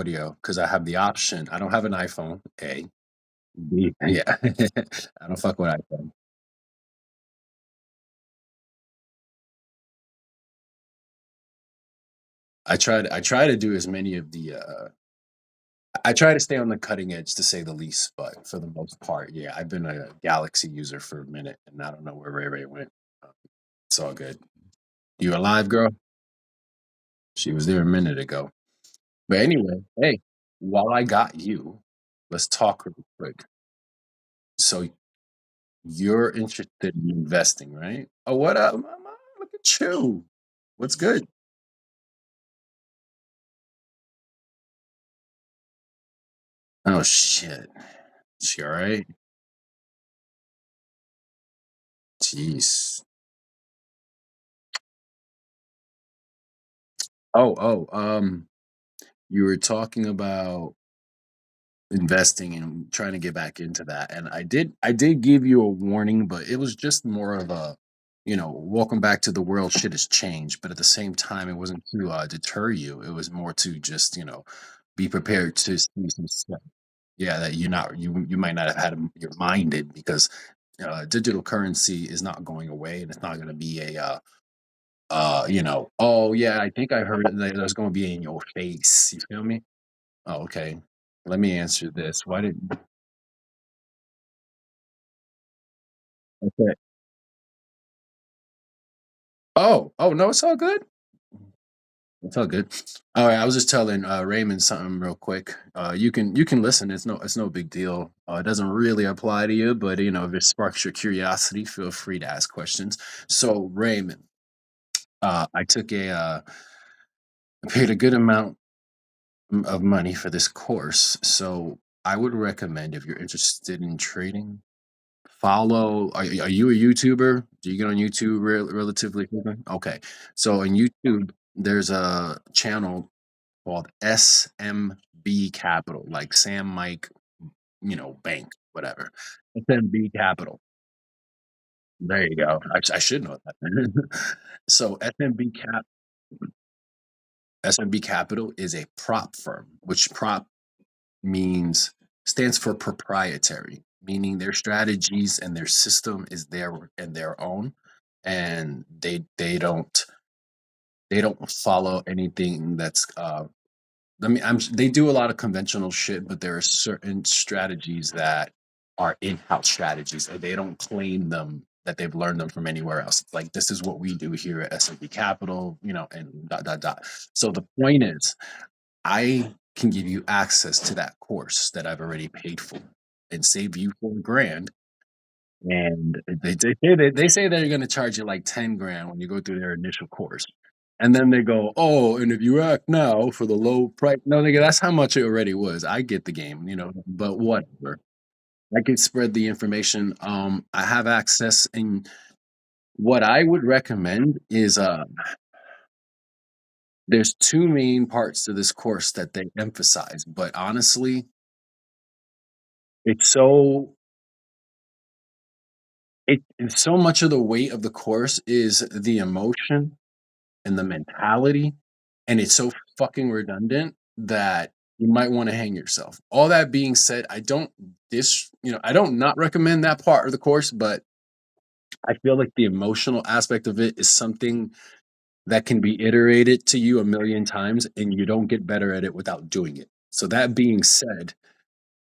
audio because I have the option. I don't have an iPhone. A. B. Yeah. I don't fuck with iPhone. I try to do as many of the I try to stay on the cutting edge to say the least, but for the most part, yeah, I've been a Galaxy user for a minute and I don't know where Ray Ray went. Um, It's all good. You alive, girl? She was there a minute ago. But anyway, hey, while I got you, let's talk real quick. So you're interested in investing, right? Oh, what up, mama? Look at you. What's good? Oh shit. She all right? Jeez. You were talking about investing and trying to get back into that. And I did give you a warning, but it was just more of a, welcome back to the world, shit has changed. But at the same time, it wasn't to deter you. It was more to just, be prepared to see some stuff. Yeah, that you might not have had your minded because digital currency is not going away and it's not going to be a oh yeah, I think I heard it. There's going to be in your face. You feel me? Oh, okay. Let me answer this. Why did Okay. Oh, no, it's all good. It's all good. All right, I was just telling Raymond something real quick. You can listen. It's no big deal. It doesn't really apply to you, but if it sparks your curiosity, feel free to ask questions. So Raymond, I took I paid a good amount of money for this course. So I would recommend if you're interested in trading, follow. Are you a YouTuber? Do you get on YouTube relatively frequent? Okay, so on YouTube, there's a channel called SMB Capital, like Sam Mike, Bank, whatever. SMB Capital. There you go. I should know that. So SMB Capital is a prop firm, which prop means stands for proprietary, meaning their strategies and their system is their own, and they don't follow anything that's they do a lot of conventional shit, but there are certain strategies that are in-house strategies, and they don't claim them that they've learned them from anywhere else. It's like this is what we do here at S&P Capital, and dot dot dot. So the point is, I can give you access to that course that I've already paid for and save you 4 grand. And they say they're going to charge you like 10 grand when you go through their initial course. And then they go, oh, and if you act now for the low price, no, nigga, that's how much it already was. I get the game, but whatever. I can spread the information. I have access, and what I would recommend is there's two main parts to this course that they emphasize, but honestly, it's so it's so much of the weight of the course is the emotion and the mentality, and it's so fucking redundant that you might wanna hang yourself. All that being said, I don't not recommend that part of the course, but I feel like the emotional aspect of it is something that can be iterated to you a million times, and you don't get better at it without doing it. So that being said,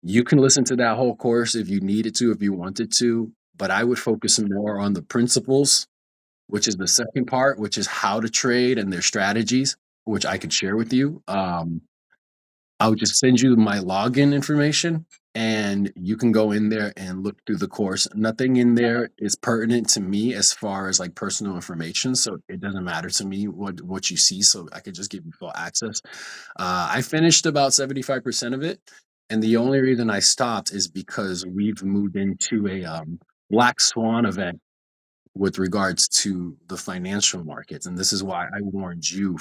you can listen to that whole course if you needed to, if you wanted to, but I would focus more on the principles, which is the second part, which is how to trade and their strategies, which I could share with you. I would just send you my login information and you can go in there and look through the course. Nothing in there is pertinent to me as far as like personal information. So it doesn't matter to me what you see. So I could just give you full access. I finished about 75% of it. And the only reason I stopped is because we've moved into a black swan event with regards to the financial markets. And this is why I warned you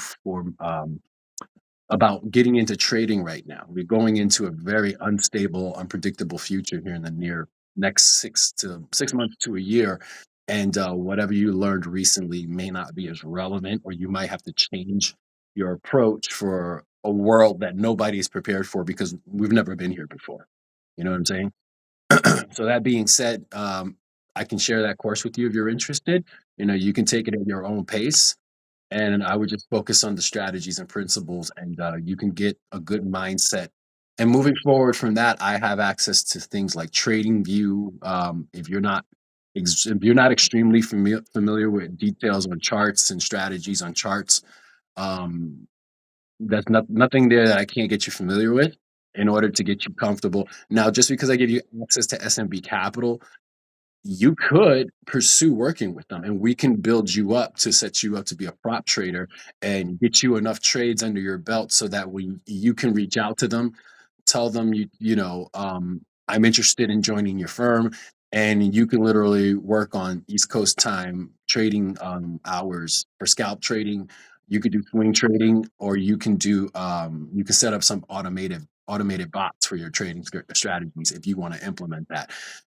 about getting into trading right now. We're going into a very unstable, unpredictable future here in the near next 6 months to a year. And whatever you learned recently may not be as relevant, or you might have to change your approach for a world that nobody's prepared for because we've never been here before. You know what I'm saying? So that being said, I can share that course with you if you're interested. You know, you can take it at your own pace, and I would just focus on the strategies and principles, and you can get a good mindset. And moving forward from that, I have access to things like Trading View. If you're not extremely familiar with details on charts and strategies on charts, um, that's nothing there that I can't get you familiar with in order to get you comfortable. Now, just because I give you access to SMB Capital, you could pursue working with them, and we can build you up to set you up to be a prop trader and get you enough trades under your belt so that when you can reach out to them, tell them I'm interested in joining your firm, and you can literally work on East Coast time trading hours for scalp trading. You could do swing trading, or you can set up some automated bots for your trading strategies if you want to implement that.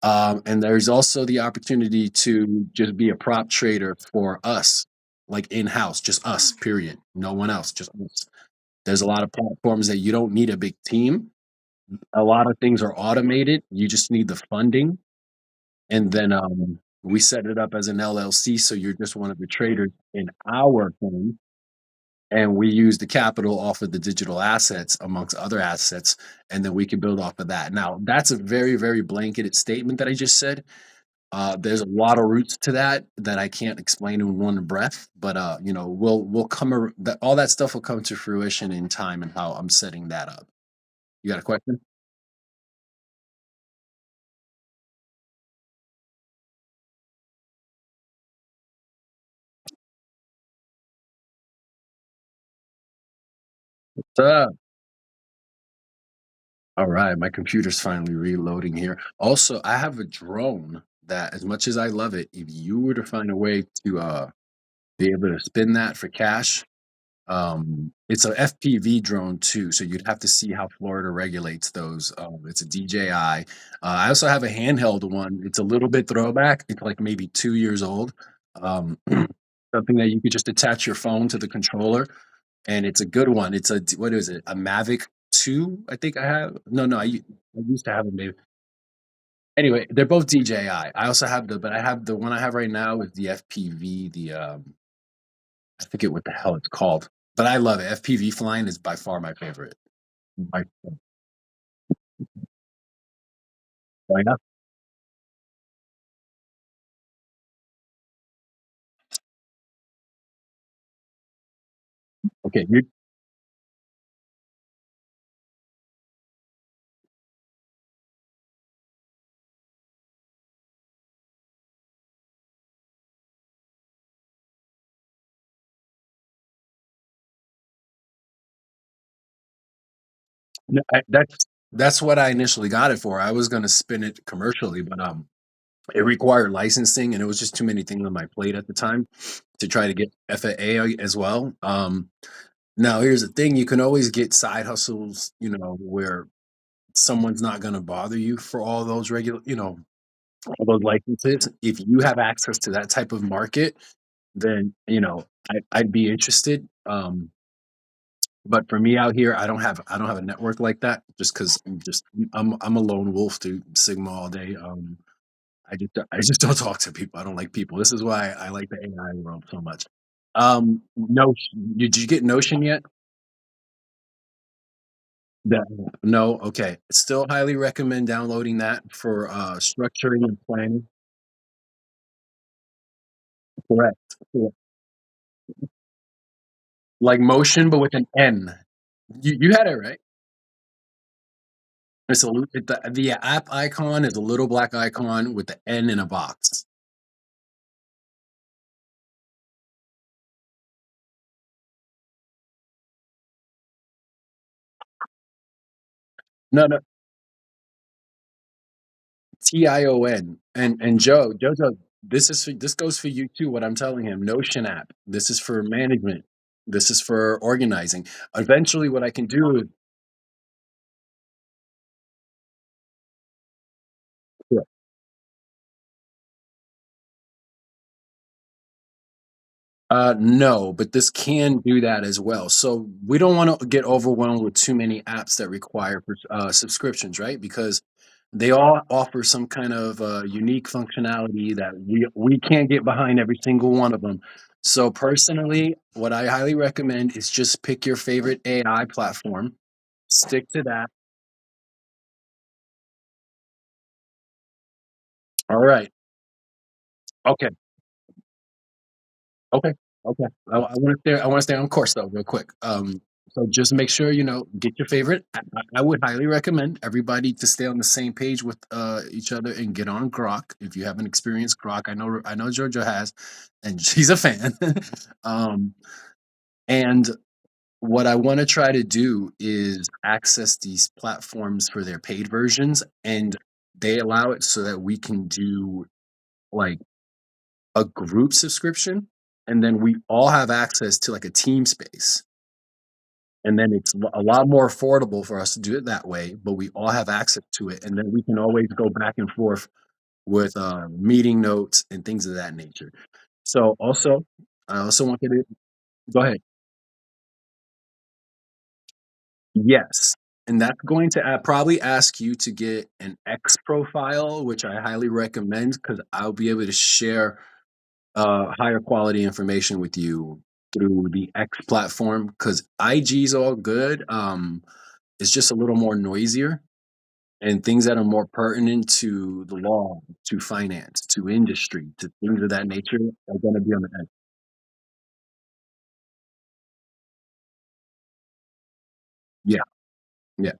And there's also the opportunity to just be a prop trader for us, like in house, just us, period. No one else, just us. There's a lot of platforms that you don't need a big team. A lot of things are automated. You just need the funding. And then we set it up as an LLC. So you're just one of the traders in our firm. And we use the capital off of the digital assets amongst other assets. And then we can build off of that. Now, that's a very, very blanketed statement that I just said. There's a lot of roots to that I can't explain in one breath, but we'll all that stuff will come to fruition in time and how I'm setting that up. You got a question? Uh, all right, my computer's finally reloading here. Also, I have a drone that, as much as I love it, if you were to find a way to be able to spin that for cash, it's a FPV drone too, so you'd have to see how Florida regulates those. It's a DJI. I also have a handheld one. It's a little bit throwback. It's like maybe 2 years old. Um, Something that you could just attach your phone to the controller, and it's a good one. What is it? A Mavic 2, I think I have. No, no, I used to have a Mavic. Anyway, they're both DJI. I also have but I have the one I have right now is the FPV. I forget what the hell it's called, but I love it. FPV flying is by far my favorite. By Why not? Okay, that's what I initially got it for. I was gonna spin it commercially, but it required licensing, and it was just too many things on my plate at the time to try to get FAA as well. Now here's the thing: you can always get side hustles, where someone's not gonna bother you for all those all those licenses. If you have access to that type of market, then I'd be interested. But for me out here, I don't have a network like that just because I'm a lone wolf to Sigma all day. I just don't talk to people. I don't like people. This is why I like the AI world so much. Notion. Did you get Notion yet? That No, okay. Still highly recommend downloading that for structuring and planning. Correct. Yeah. Like motion, but with an N. You had it right. The app icon is a little black icon with the N in a box. No, no, TION. And Jojo, this goes for you too. What I'm telling him, Notion app. This is for management. This is for organizing. Eventually, what I can do is yeah, No, but this can do that as well. So we don't want to get overwhelmed with too many apps that require subscriptions, right? Because they all offer some kind of unique functionality that we can't get behind every single one of them. So personally, what I highly recommend is just pick your favorite AI platform, stick to that. All right. Okay. Okay, okay. I wanna stay on course though, real quick. So just make sure, get your favorite. I would highly recommend everybody to stay on the same page with, each other and get on Grok. If you haven't experienced Grok, I know Georgia has, and she's a fan. Um, and what I wanna try to do is access these platforms for their paid versions, and they allow it so that we can do, like, a group subscription, and then we all have access to like a team space. And then it's a lot more affordable for us to do it that way, but we all have access to it. And then we can always go back and forth with meeting notes and things of that nature. So also, I also wanted to go ahead. Yes. And that's going to probably ask you to get an X profile, which I highly recommend because I'll be able to share higher quality information with you through the X platform because IG's all good. It's just a little more noisier and things that are more pertinent to the law, to finance, to industry, to things of that nature are going to be on the X. Yeah, yeah.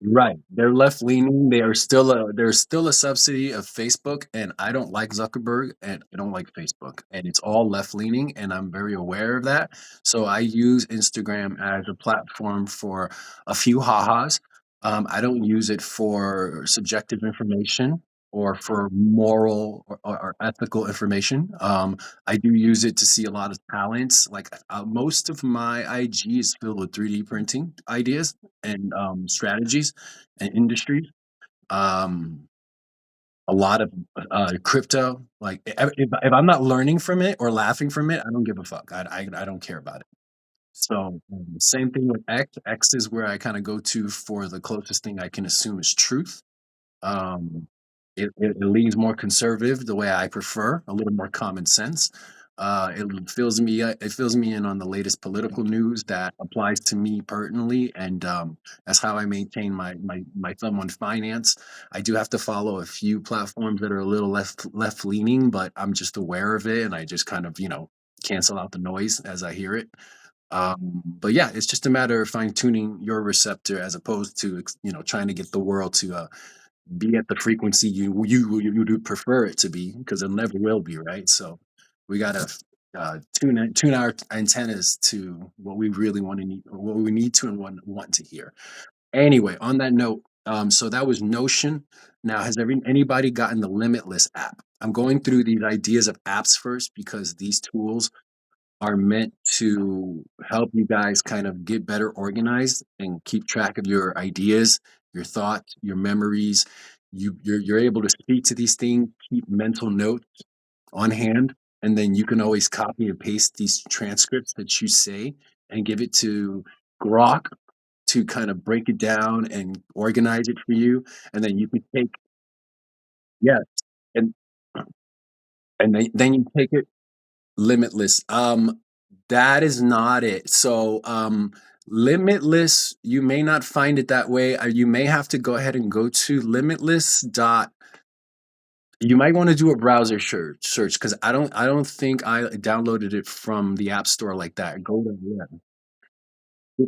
Right. They're left leaning. There's still a subsidy of Facebook, and I don't like Zuckerberg and I don't like Facebook. And it's all left leaning, and I'm very aware of that. So I use Instagram as a platform for a few ha-has. I don't use it for subjective information or for moral or ethical information. I do use it to see a lot of talents. Like most of my IG is filled with 3D printing ideas and strategies and industries. Um, a lot of crypto. Like if I'm not learning from it or laughing from it, I don't give a fuck. I don't care about it. So same thing with X. X is where I kind of go to for the closest thing I can assume is truth. Um, it leans more conservative, the way I prefer, a little more common sense. It fills me in on the latest political news that applies to me personally, and that's how I maintain my thumb on finance. I do have to follow a few platforms that are a little left leaning, but I'm just aware of it, and I just kind of cancel out the noise as I hear it. But yeah, it's just a matter of fine tuning your receptor as opposed to trying to get the world to be at the frequency you do prefer it to be because it never will be, right? So we gotta tune our antennas to what we really want to need, what we need to and want to hear. Anyway, on that note, so that was Notion. Now, has anybody gotten the Limitless app? I'm going through these ideas of apps first because these tools are meant to help you guys kind of get better organized and keep track of your ideas, your thoughts, your memories. You're able to speak to these things, keep mental notes on hand, and then you can always copy and paste these transcripts that you say and give it to Grok to kind of break it down and organize it for you. And then you can take yeah, and then you take it Limitless. That is not it. So, Limitless, you may not find it that way. You may have to go ahead and go to Limitless dot. You might want to do a browser search because I don't think I downloaded it from the App Store like that. Go to yeah.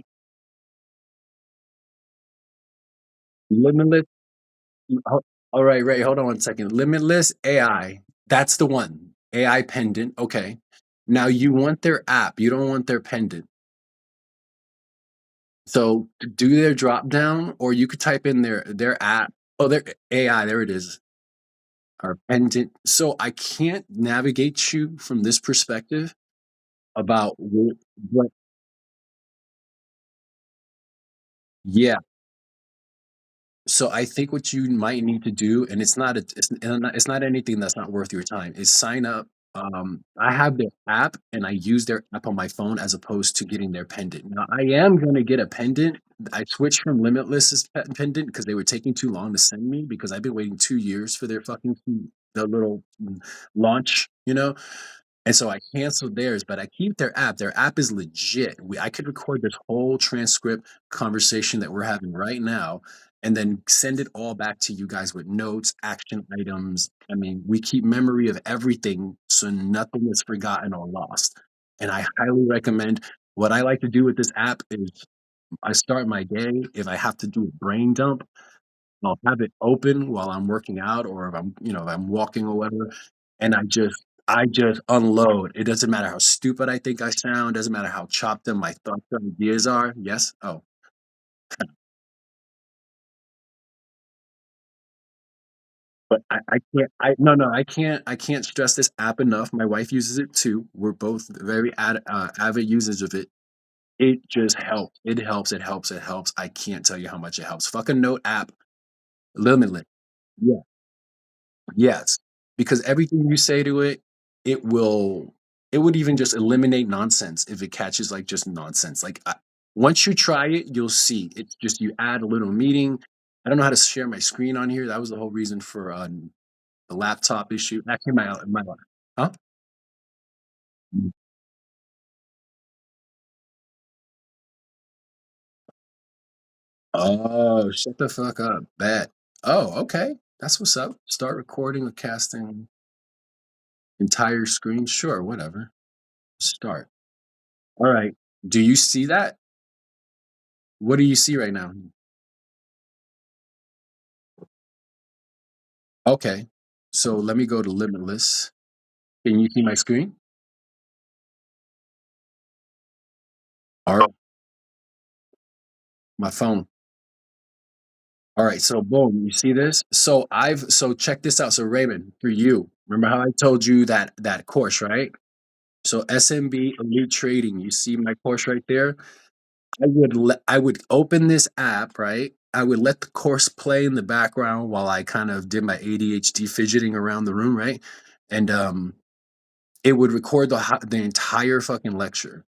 Limitless. All right, right. Hold on one second. Limitless AI. That's the one. AI pendant. Okay. Now you want their app. You don't want their pendant. So do their drop down, or you could type in their app. Oh, their AI. There it is. Our pendant. So I can't navigate you from this perspective about what. Yeah, So I think what you might need to do, and it's not anything that's not worth your time, is sign up. I have their app and I use their app on my phone as opposed to getting their pendant. Now I am gonna get a pendant. I switched from Limitless's pendant because they were taking too long to send me because I've been waiting 2 years for their fucking the little launch, you know. And so I canceled theirs, but I keep their app. Their app is legit. I could record this whole transcript conversation that we're having right now and then send it all back to you guys with notes, action items. I mean, we keep memory of everything so nothing is forgotten or lost. And I highly recommend what I like to do with this app is I start my day. If I have to do a brain dump, I'll have it open while I'm working out or if if I'm walking or whatever, and I just unload. It doesn't matter how stupid I think I sound, doesn't matter how chopped up my thoughts or ideas are. Yes? Oh, but I can't I can't stress this app enough. My wife uses it too. We're both very avid users of it. It just helps. It helps, it helps, it helps. I can't tell you how much it helps. Fucking note app, limitless. Yeah. Yes, because everything you say to it, it will it would even just eliminate nonsense if it catches, like, just nonsense, like, once you try it, you'll see. It's just you add a little meeting. I don't know how to share my screen on here, that was the whole reason for, the laptop issue. Actually, my huh? Mm. Oh, shut the fuck up, bet. Oh, okay, that's what's up. Start recording or casting entire screen? Sure, whatever. Start. Alright. Do you see that? What do you see right now? Okay. So let me go to Limitless. Can you see my screen? All right, my phone. All right, so boom, you see this? So check this out. So Raymond, for you, remember how I told you that course, right? So SMB Elite Trading, you see my course right there? I would open this app, right? I would let the course play in the background while I kind of did my ADHD fidgeting around the room, right? And it would record the entire fucking lecture.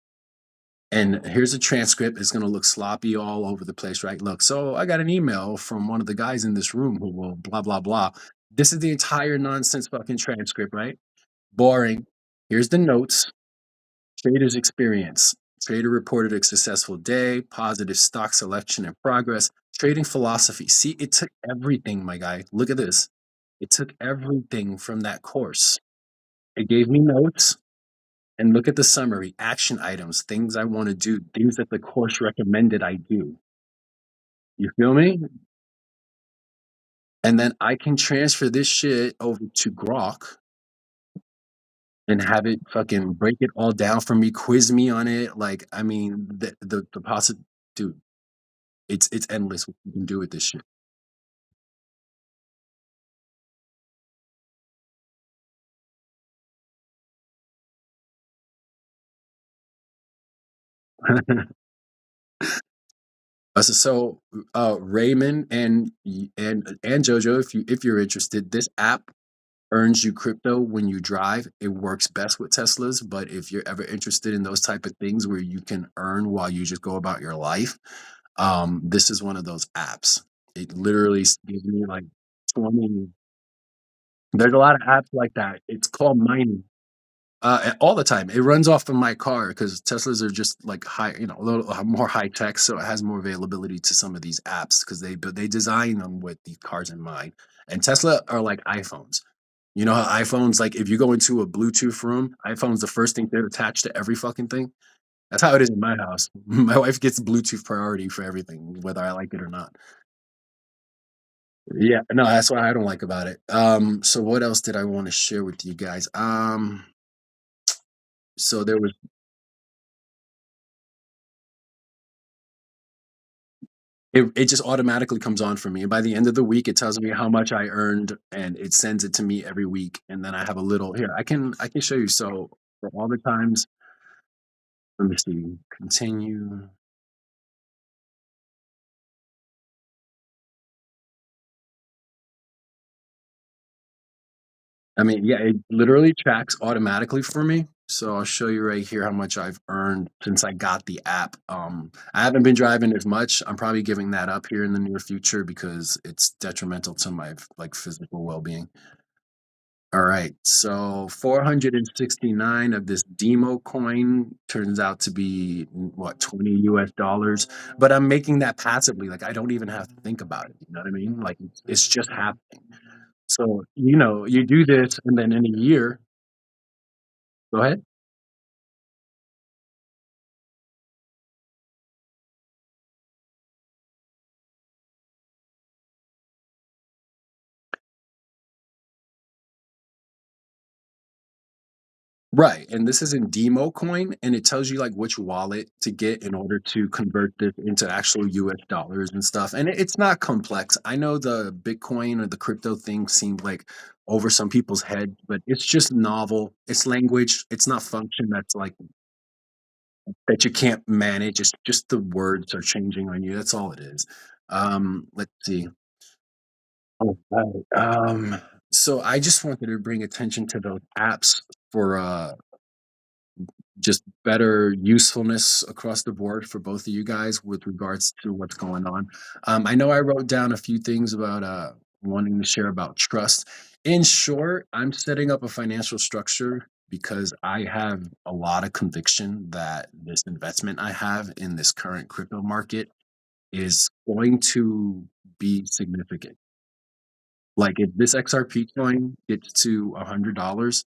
And here's a transcript. It's going to look sloppy all over the place, right? Look, so I got an email from one of the guys in this room who will blah, blah, blah. This is the entire nonsense fucking transcript, right? Boring. Here's the notes. Trader's experience. Trader reported a successful day, positive stock selection and progress. Trading philosophy. See, it took everything, my guy. Look at this. It took everything from that course. It gave me notes. And look at the summary, action items, things I wanna do, things that the course recommended I do. You feel me? And then I can transfer this shit over to Grok and have it fucking break it all down for me, quiz me on it. Like, I mean, the dude, it's endless what you can do with this shit. Raymond and Jojo, if you're interested, this app earns you crypto when you drive. It works best with Teslas, but if you're ever interested in those type of things where you can earn while you just go about your life, this is one of those apps. It literally gives me like 20. There's a lot of apps like that. It's called mining. All the time. It runs off of my car because Teslas are just like high, a little more high tech, so it has more availability to some of these apps because they design them with the cars in mind. And Tesla are like iPhones. You know how iPhones, like if you go into a Bluetooth room, iPhone's the first thing they're attached to every fucking thing. That's how it is in my house. My wife gets Bluetooth priority for everything, whether I like it or not. Yeah, no, that's what I don't like about it. So what else did I want to share with you guys? So there was it just automatically comes on for me. And by the end of the week, it tells me how much I earned and it sends it to me every week. And then I have a little here. I can show you. So for all the times, let me see. Continue. I mean, yeah, it literally tracks automatically for me. So I'll show you right here how much I've earned since I got the app. I haven't been driving as much. I'm probably giving that up here in the near future because it's detrimental to my like physical well-being. All right. So 469 of this demo coin turns out to be what, 20 US dollars, but I'm making that passively, like I don't even have to think about it, you know what I mean? Like it's just happening. So, you do this and then in a year. Go ahead. Right, and this is in Demo Coin, and it tells you, like, which wallet to get in order to convert this into actual US dollars and stuff, and it's not complex. I know the Bitcoin or the crypto thing seemed like over some people's head, but it's just novel. It's language. It's not function that's, like, that you can't manage. It's just the words are changing on you. That's all it is. Let's see. Alright, so I just wanted to bring attention to those apps for, just better usefulness across the board for both of you guys with regards to what's going on. I know I wrote down a few things about wanting to share about trust. In short, I'm setting up a financial structure because I have a lot of conviction that this investment I have in this current crypto market is going to be significant. Like if this XRP coin gets to $100,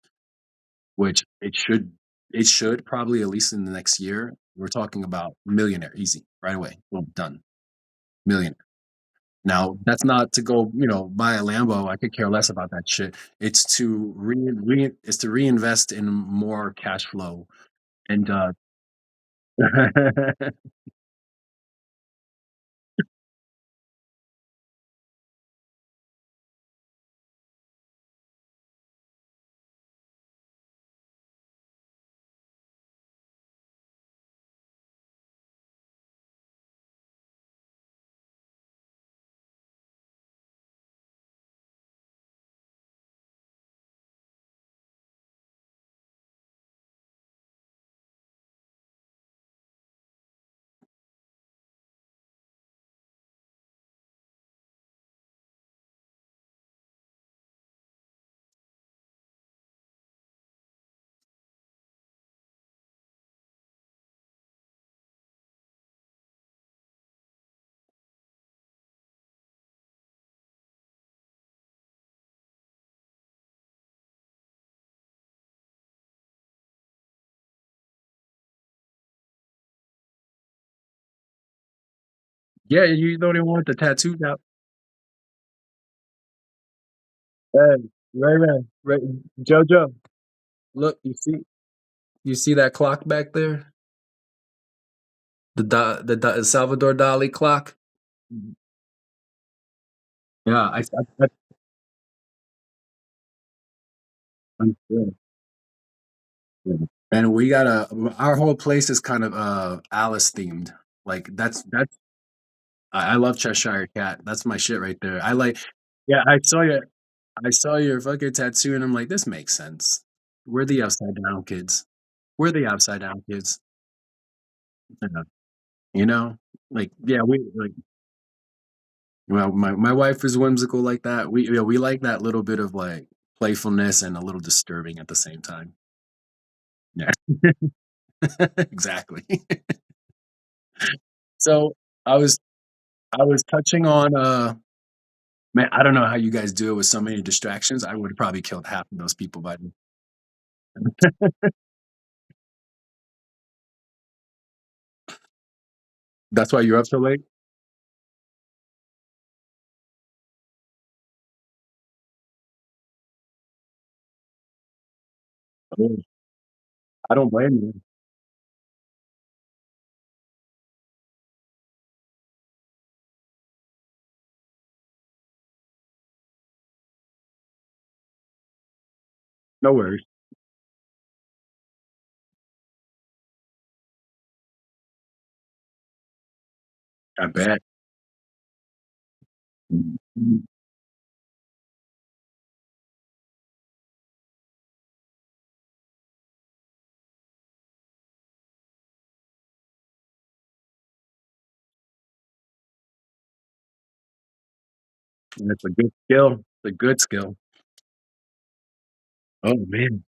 which it should probably at least in the next year. We're talking about millionaire, easy, right away. Boom, done. Millionaire. Now, that's not to go, buy a Lambo. I could care less about that shit. It's to it's to reinvest in more cash flow. And yeah, you don't even want the tattoo now. Hey, Ray, Jojo, look, you see that clock back there? The Salvador Dali clock? Mhm. Yeah, I yeah. And we got our whole place is kind of, Alice themed. Like, I love Cheshire Cat. That's my shit right there. Yeah, I saw your fucking tattoo, and I'm like, "This makes sense. We're the upside down kids. We're the upside down kids." Yeah, you know? Like, yeah, well, my wife is whimsical like that. We like that little bit of, like, playfulness and a little disturbing at the same time. Yeah. Exactly. So, I was I was touching on, man, I don't know how you guys do it with so many distractions. I would've probably killed half of those people by now. That's why you're up so late? Oh, I don't blame you. No worries. I bet. Mhm. That's a good skill. It's a good skill. Oh, man.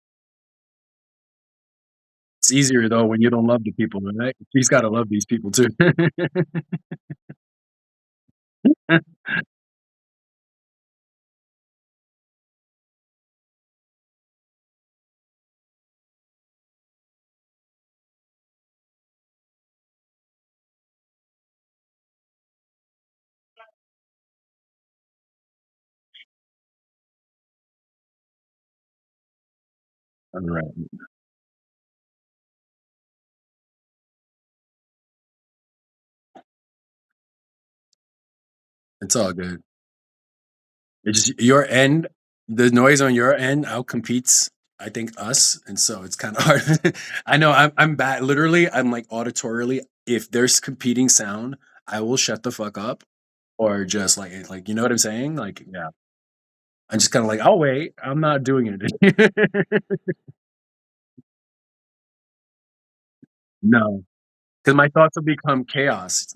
It's easier, though, when you don't love the people, right? She's gotta love these people too. Alright. It's all good. It's just your end the noise on your end outcompetes, I think, us, and so it's kinda hard. I know I'm bad literally, I'm, like, auditorily if there's competing sound, I will shut the fuck up or just, like, you know what I'm saying? Like, yeah. I'm just kinda like, "I'll wait. I'm not doing it." No, because my thoughts will become chaos.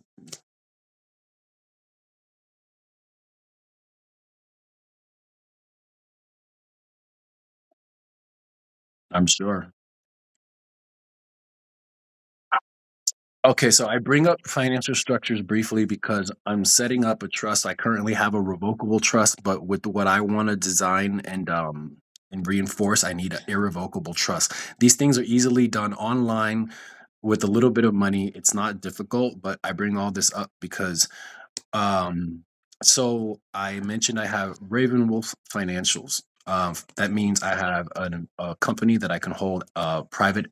I'm sure. Okay, so I bring up financial structures briefly because I'm setting up a trust. I currently have a revocable trust, but with what I want to design and reinforce, I need an irrevocable trust. These things are easily done online with a little bit of money. It's not difficult, but I bring all this up because so I mentioned I have Raven Wolf Financials. That means I have a company that I can hold private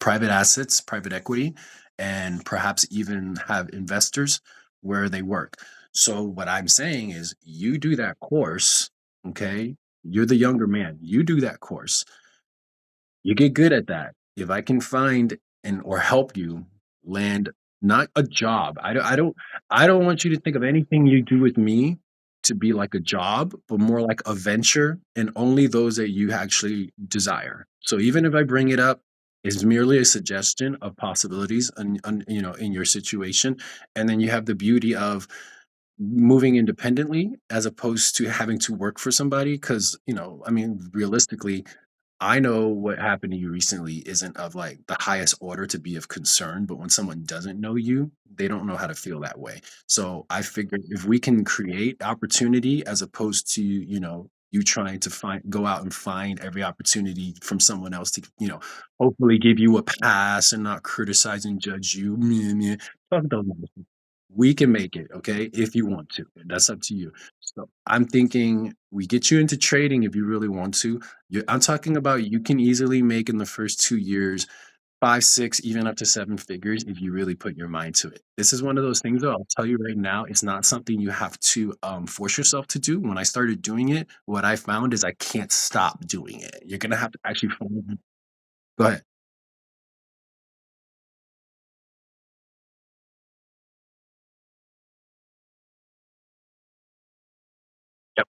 assets, private equity, and perhaps even have investors where they work. So what I'm saying is, you do that course, okay? You're the younger man. You do that course. You get good at that. If I can find and or help you land not a job. I don't want you to think of anything you do with me to be like a job, but more like a venture and only those that you actually desire. So even if I bring it up, it's merely a suggestion of possibilities and in your situation. And then you have the beauty of moving independently as opposed to having to work for somebody because I mean realistically I know what happened to you recently isn't of like the highest order to be of concern, but when someone doesn't know you, they don't know how to feel that way. So I figured if we can create opportunity as opposed to, you trying to go out and find every opportunity from someone else to, hopefully give you a pass and not criticize and judge you. Meh, meh. Fuck those nonsense. We can make it, okay, if you want to. That's up to you. So I'm thinking we get you into trading if you really want to. I'm talking about you can easily make in the first 2 years 5, 6, even up to 7 figures if you really put your mind to it. This is one of those things, though. I'll tell you right now, it's not something you have to force yourself to do. When I started doing it, what I found is I can't stop doing it. You're gonna have to actually find. Go ahead. Yep,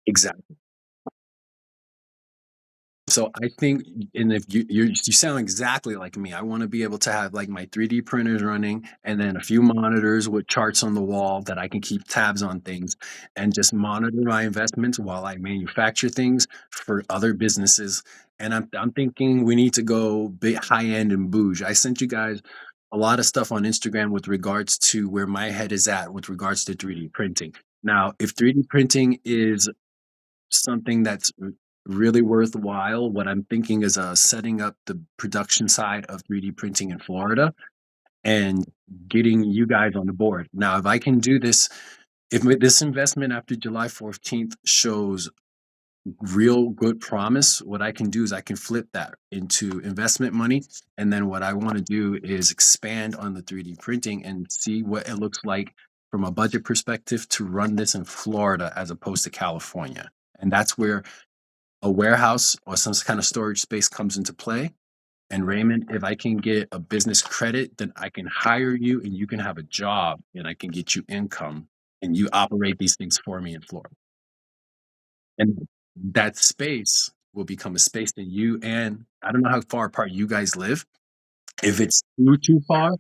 exactly. So I think, and if you sound exactly like me, I want to be able to have like my 3D printers running, and then a few monitors with charts on the wall that I can keep tabs on things, and just monitor my investments while I manufacture things for other businesses. And I'm thinking we need to go big high end and bouge. I sent you guys a lot of stuff on Instagram with regards to where my head is at with regards to 3D printing. Now, if 3D printing is something that's really worthwhile. What I'm thinking is setting up the production side of 3D printing in Florida and getting you guys on the board. Now, if I can do this, if this investment after July 14th shows real good promise, what I can do is I can flip that into investment money. And then what I want to do is expand on the 3D printing and see what it looks like from a budget perspective to run this in Florida as opposed to California. And that's where a warehouse or some kind of storage space comes into play. And Raymond, if I can get a business credit, then I can hire you and you can have a job and I can get you income and you operate these things for me in Florida. And that space will become a space that you and I don't know how far apart you guys live. If it's too far,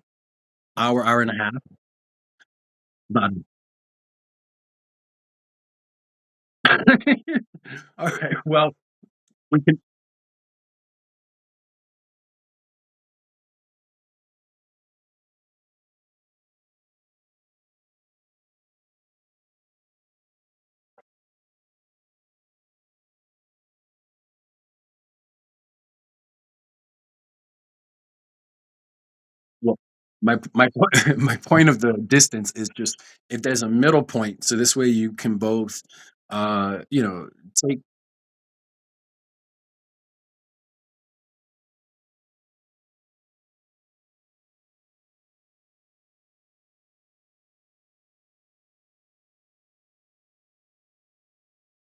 hour and a half. About all right. Well, we can. Well, my point my point of the distance is just if there's a middle point, so this way you can both, take.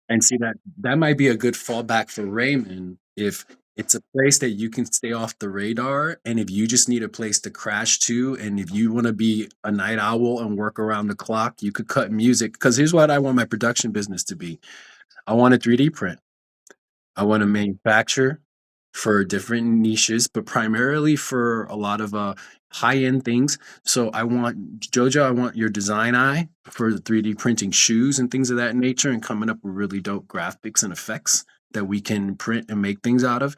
And see that might be a good fallback for Raymond if it's a place that you can stay off the radar, and if you just need a place to crash to, and if you wanna be a night owl and work around the clock, you could cut music. Because here's what I want my production business to be. I want a 3D print. I want to manufacture for different niches, but primarily for a lot of high end things. So I want Jojo, I want your design eye for the 3D printing shoes and things of that nature, and coming up with really dope graphics and effects that we can print and make things out of.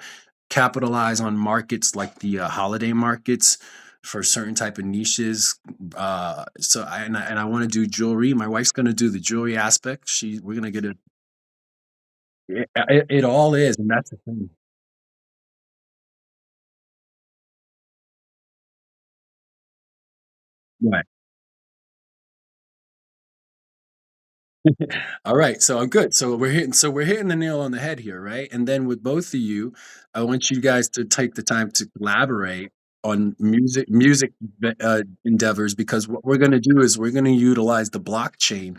Capitalize on markets like the holiday markets for certain type of niches. And I want to do jewelry. My wife's going to do the jewelry aspect. We're going to get it. It all is, and that's the thing. Right. All right, so I'm good. So we're hitting the nail on the head here, right? And then with both of you, I want you guys to take the time to collaborate on endeavors, because what we're going to do is we're going to utilize the blockchain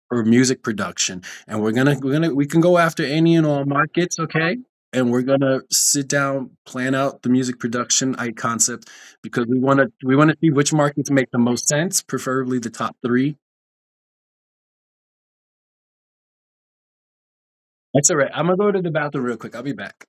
for music production, and we can go after any and all markets, okay? And we're going to sit down, plan out the music production concept, because we want to see which markets make the most sense, preferably the top 3. That's all right. I'm gonna go to the bathroom real quick. I'll be back.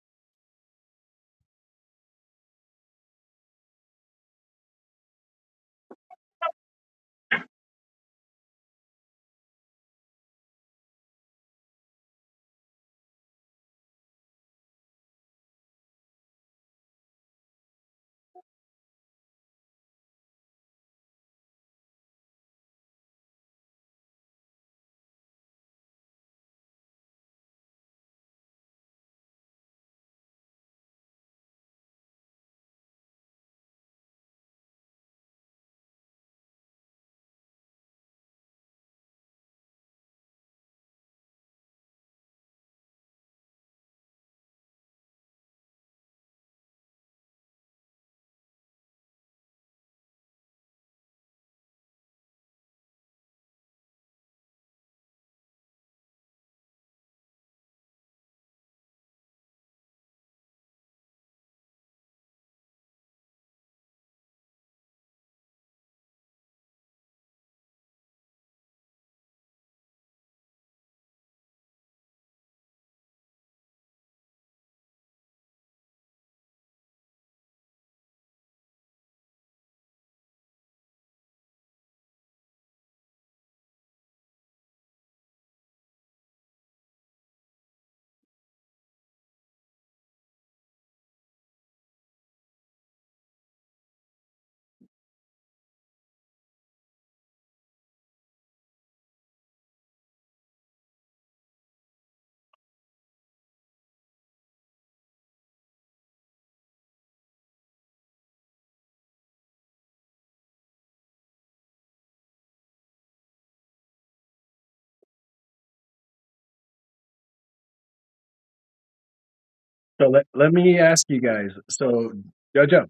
So let me ask you guys. So Jojo,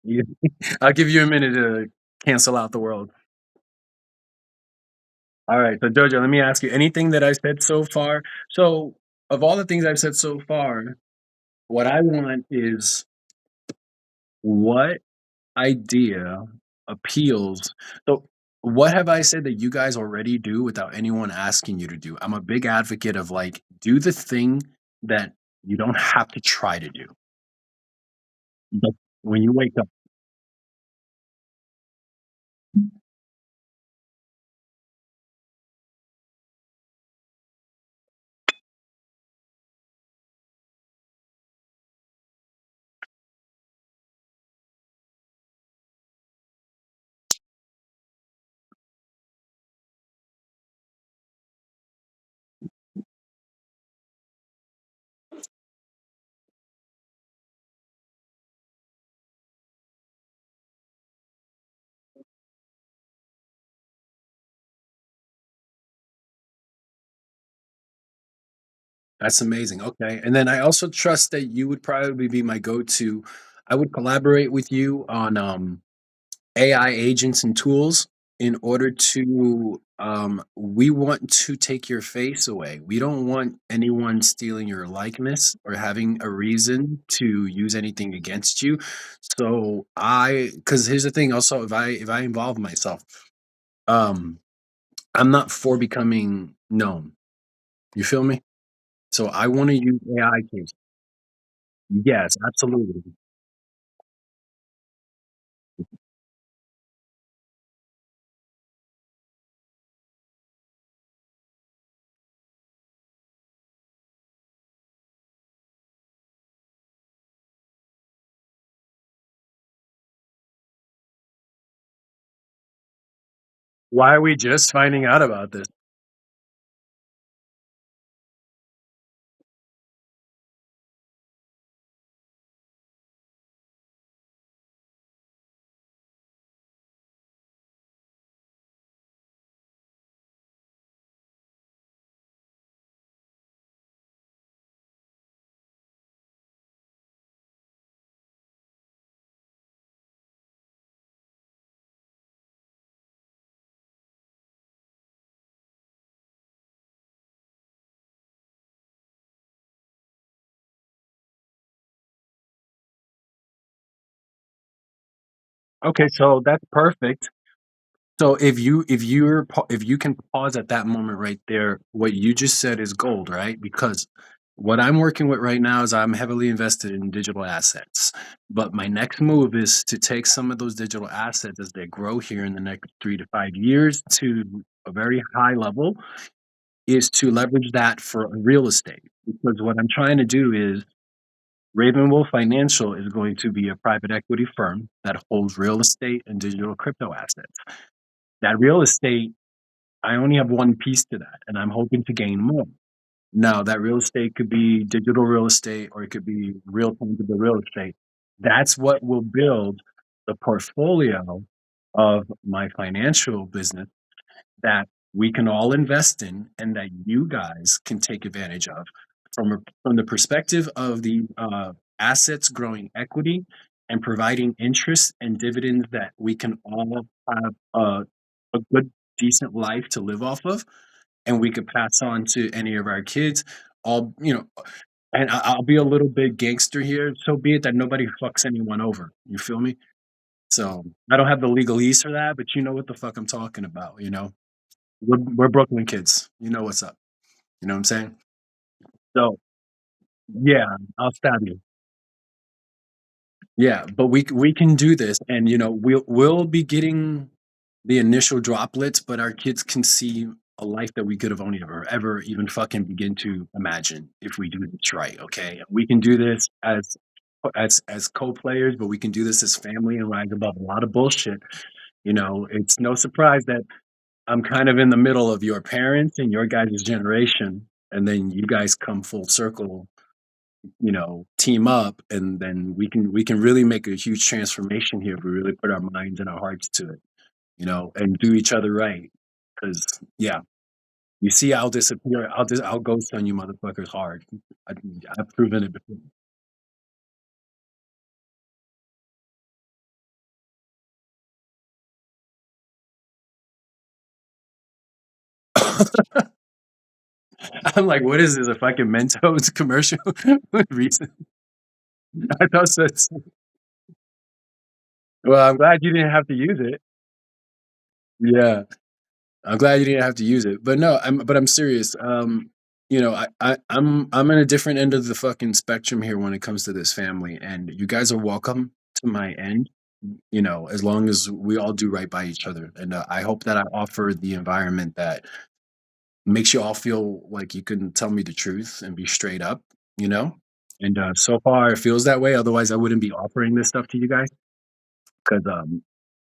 you, I'll give you a minute to cancel out the world. All right. So Jojo, let me ask you anything that I've said so far. So of all the things I've said so far, what I want is what idea appeals. So what have I said that you guys already do without anyone asking you to do? I'm a big advocate of like do the thing that you don't have to try to do. But when you wake up. That's amazing. Okay. And then I also trust that you would probably be my go-to. I would collaborate with you on AI agents and tools in order to we want to take your face away. We don't want anyone stealing your likeness or having a reason to use anything against you. So I cuz here's the thing also if I involve myself, um I'm not for becoming known. You feel me? So I want to use AI tools. Yes, absolutely. Why are we just finding out about this? Okay, so that's perfect. So if you can pause at that moment right there, what you just said is gold, right? Because what I'm working with right now is I'm heavily invested in digital assets. But my next move is to take some of those digital assets as they grow here in the next 3 to 5 years to a very high level, is to leverage that for real estate. Because what I'm trying to do is Ravenwolf Financial is going to be a private equity firm that holds real estate and digital crypto assets. That real estate, I only have one piece to that, and I'm hoping to gain more. Now, that real estate could be digital real estate or it could be real tangible real estate. That's what will build the portfolio of my financial business that we can all invest in and that you guys can take advantage of from the perspective of the assets growing equity and providing interest and dividends that we can all have a good decent life to live off of and we could pass on to any of our kids all and I'll be a little bit gangster here, so be it that nobody fucks anyone over, you feel me? So I don't have the legalese for that, but you know what the fuck I'm talking about. We're Brooklyn kids. You know what's up. You know what I'm saying? So, yeah, I'll stab you. Yeah, but we can do this, and we'll be getting the initial droplets, but our kids can see a life that we could have only ever even fucking begin to imagine if we do this right. Okay, we can do this as co-players, but we can do this as family and rise above a lot of bullshit. It's no surprise that I'm kind of in the middle of your parents and your guys' generation, and then you guys come full circle, team up, and then we can really make a huge transformation here if we really put our minds and our hearts to it, and do each other right. Because yeah, you see, I'll disappear. I'll ghost on you, motherfuckers, hard. I, I've proven it before. I'm like, what is this? A fucking Mentos commercial? Recent. I thought so. Well, I'm glad you didn't have to use it. Yeah. I'm glad you didn't have to use it. But no, I'm serious. I'm in a different end of the fucking spectrum here when it comes to this family, and you guys are welcome to my end. As long as we all do right by each other, and I hope that I offer the environment that makes you all feel like you can tell me the truth and be straight up. You know, and so far it feels that way. Otherwise, I wouldn't be offering this stuff to you guys because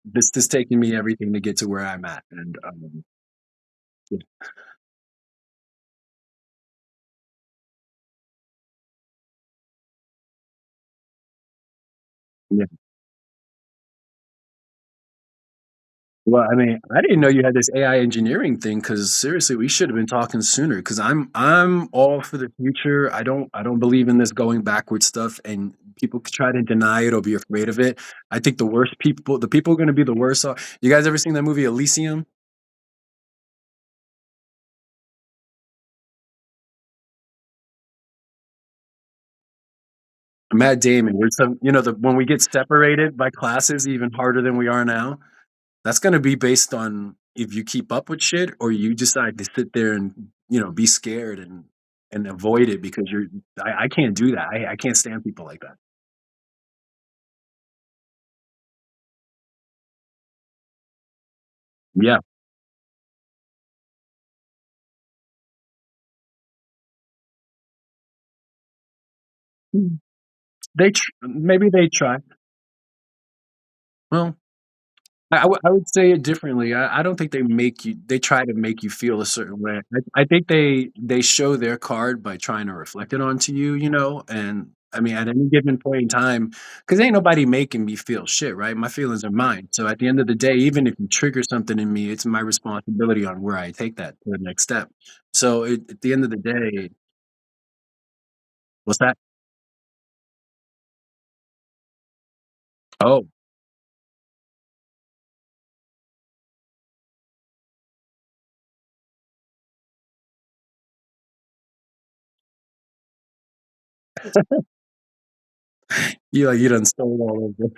this is taking me everything to get to where I'm at, and yeah. Yeah. Well, I mean, I didn't know you had this AI engineering thing. Because seriously, we should have been talking sooner. Because I'm all for the future. I don't believe in this going backward stuff, and people could try to deny it or be afraid of it. I think the people are gonna be the worst off. You guys ever seen that movie Elysium? Matt Damon, where some the when we get separated by classes even harder than we are now, that's gonna be based on if you keep up with shit or you decide to sit there and, be scared and avoid it because I can't do that. I can't stand people like that. Yeah. Mm. Maybe they try. Well, I would say it differently. I don't think they try to make you feel a certain way. I think they show their card by trying to reflect it onto you, and I mean, at any given point in time, because ain't nobody making me feel shit, right? My feelings are mine. So at the end of the day, even if you trigger something in me, it's my responsibility on where I take that to the next step. So at the end of the day, what's that? Oh, you done stole all of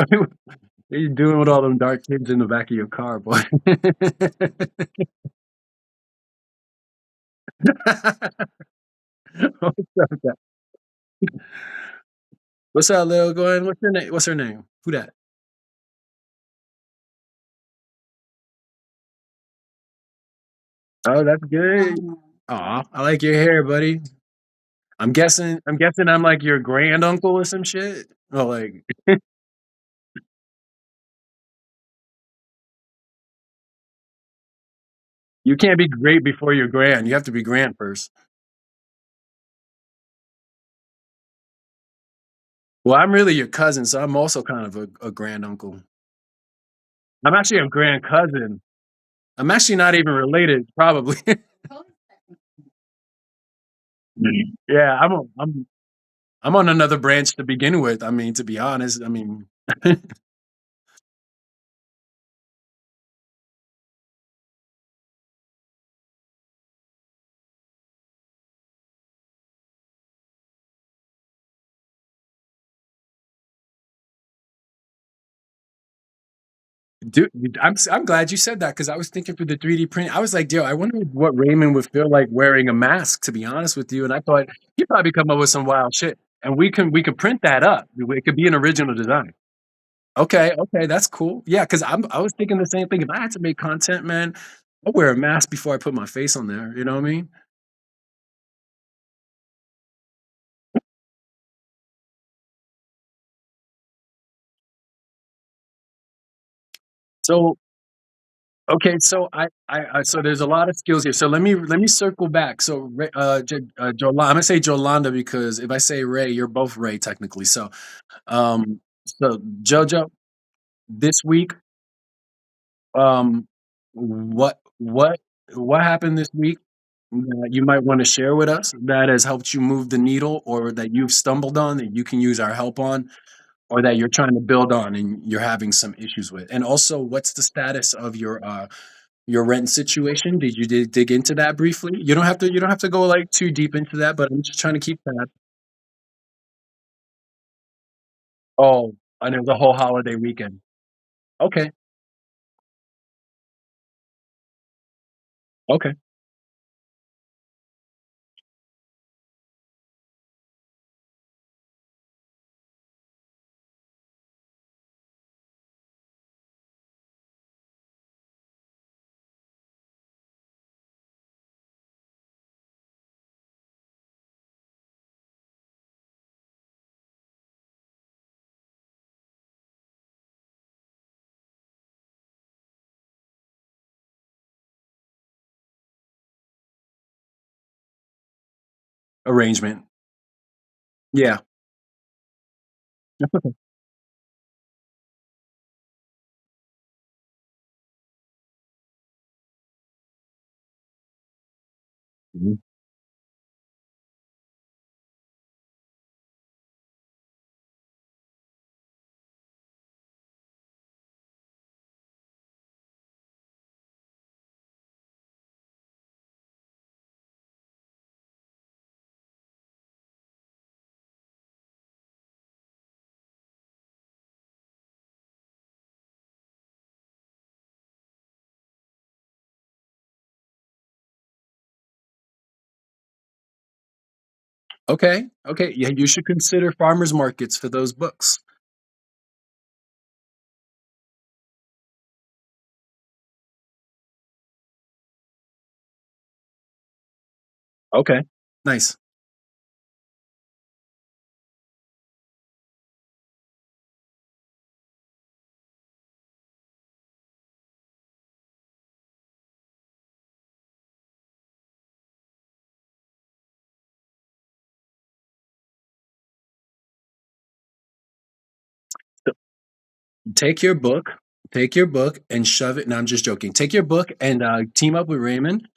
it. What you doing with all them dark kids in the back of your car, boy? What's up with that? What's up, Lil? Go ahead. What's your name? What's her name? Who that? Oh, that's good. Aw, I like your hair, buddy. I'm guessing I'm like your granduncle or some shit. Oh, like you can't be great before you're grand. You have to be grand first. Well, I'm really your cousin, so I'm also kind of a granduncle. I'm actually a grand cousin. I'm actually not even related, probably. Yeah, I'm on another branch to begin with. I mean, to be honest, I mean, dude, I'm glad you said that because I was thinking for the 3D print. I was like, "Yo, I wonder what Raymond would feel like wearing a mask." To be honest with you, and I thought he'd probably come up with some wild shit, and we can print that up. It could be an original design. Okay, okay, that's cool. Yeah, because I was thinking the same thing. If I had to make content, man, I'd wear a mask before I put my face on there. You know what I mean? So okay, so so there's a lot of skills here. So let me circle back. So I'm gonna say Jolanda because if I say Ray, you're both Ray technically. So Jojo, this week, um, what happened this week that you might want to share with us that has helped you move the needle, or that you've stumbled on that you can use our help on, or that you're trying to build on and you're having some issues with? And also, what's the status of your rent situation? Did you dig into that briefly? You don't have to go like too deep into that, but I'm just trying to keep that. Oh, and it was a whole holiday weekend. Okay, okay. arrangement. Yeah. That's okay. Mhm. Okay, okay, yeah, you should consider farmers markets for those books. Okay, nice. So, take your book and shove it no, I'm just joking. Take your book and, team up with Raymond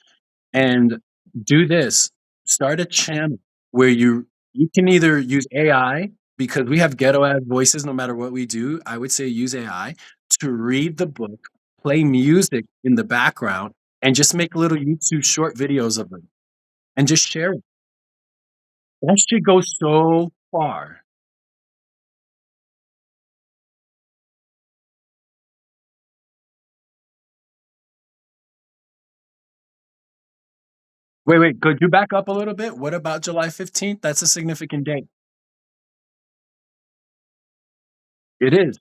and do this. Start a channel where you can either use AI because we have ghetto ass voices no matter what we do. I would say use AI to read the book, play music in the background, and just make little YouTube short videos of it and just share it. That shit goes so far. Wait, wait, could you back up a little bit? What about July 15th? That's a significant date. It is.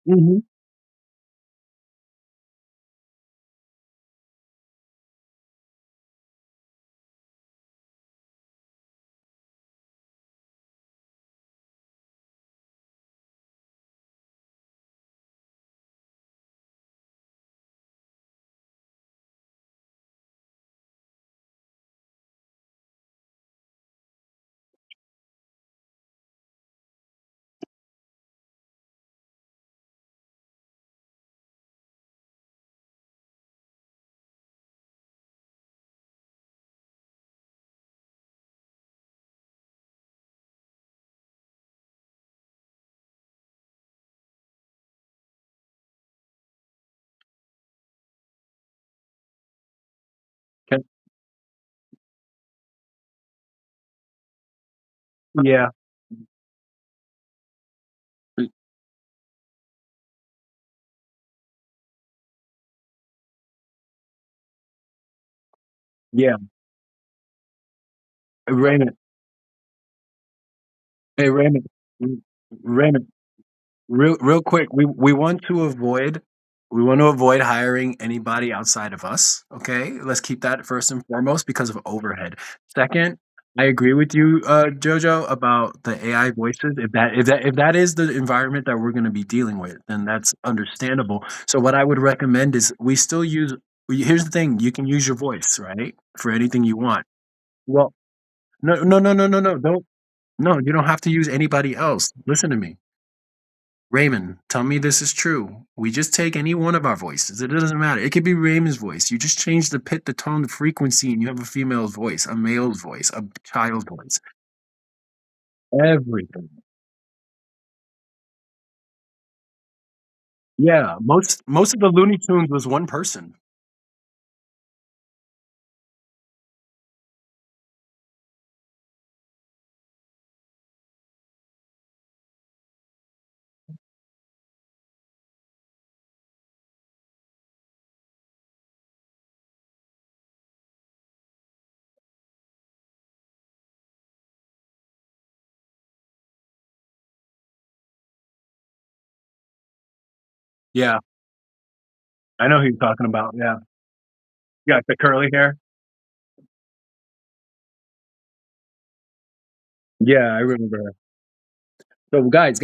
Mhm. Okay. Yeah. Yeah. Raymond. Hey, Raymond. Raymond. Real quick, we want to avoid hiring anybody outside of us, okay? Let's keep that first and foremost because of overhead. Second, I agree with you, Jojo, about the AI voices. If that is the environment that we're going to be dealing with, then that's understandable. So what I would recommend is we still use. Here's the thing: you can use your voice, right, for anything you want. Well, no, no, no, no, no, no, don't. No, you don't have to use anybody else. Listen to me. Raymond, tell me this is true. We just take any one of our voices. It doesn't matter. It could be Raymond's voice. You just change the pitch, the tone, the frequency, and you have a female's voice, a male's voice, a child's voice. Everything. Yeah, most of the Looney Tunes was one person. Yeah, I know who you're talking about, yeah. Yeah, the curly hair. Yeah, I remember her. So, guys,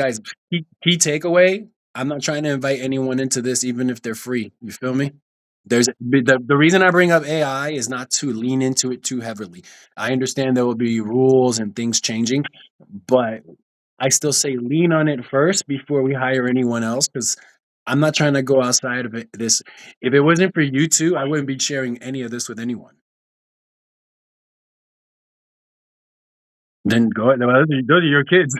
key takeaway, I'm not trying to invite anyone into this even if they're free, you feel me? The reason I bring up AI is not to lean into it too heavily. I understand there will be rules and things changing, but I still say lean on it first before we hire anyone else because 'cause I'm not trying to go outside of it this if it wasn't for you 2, I wouldn't be sharing any of this with anyone. Then go ahead, those are your kids.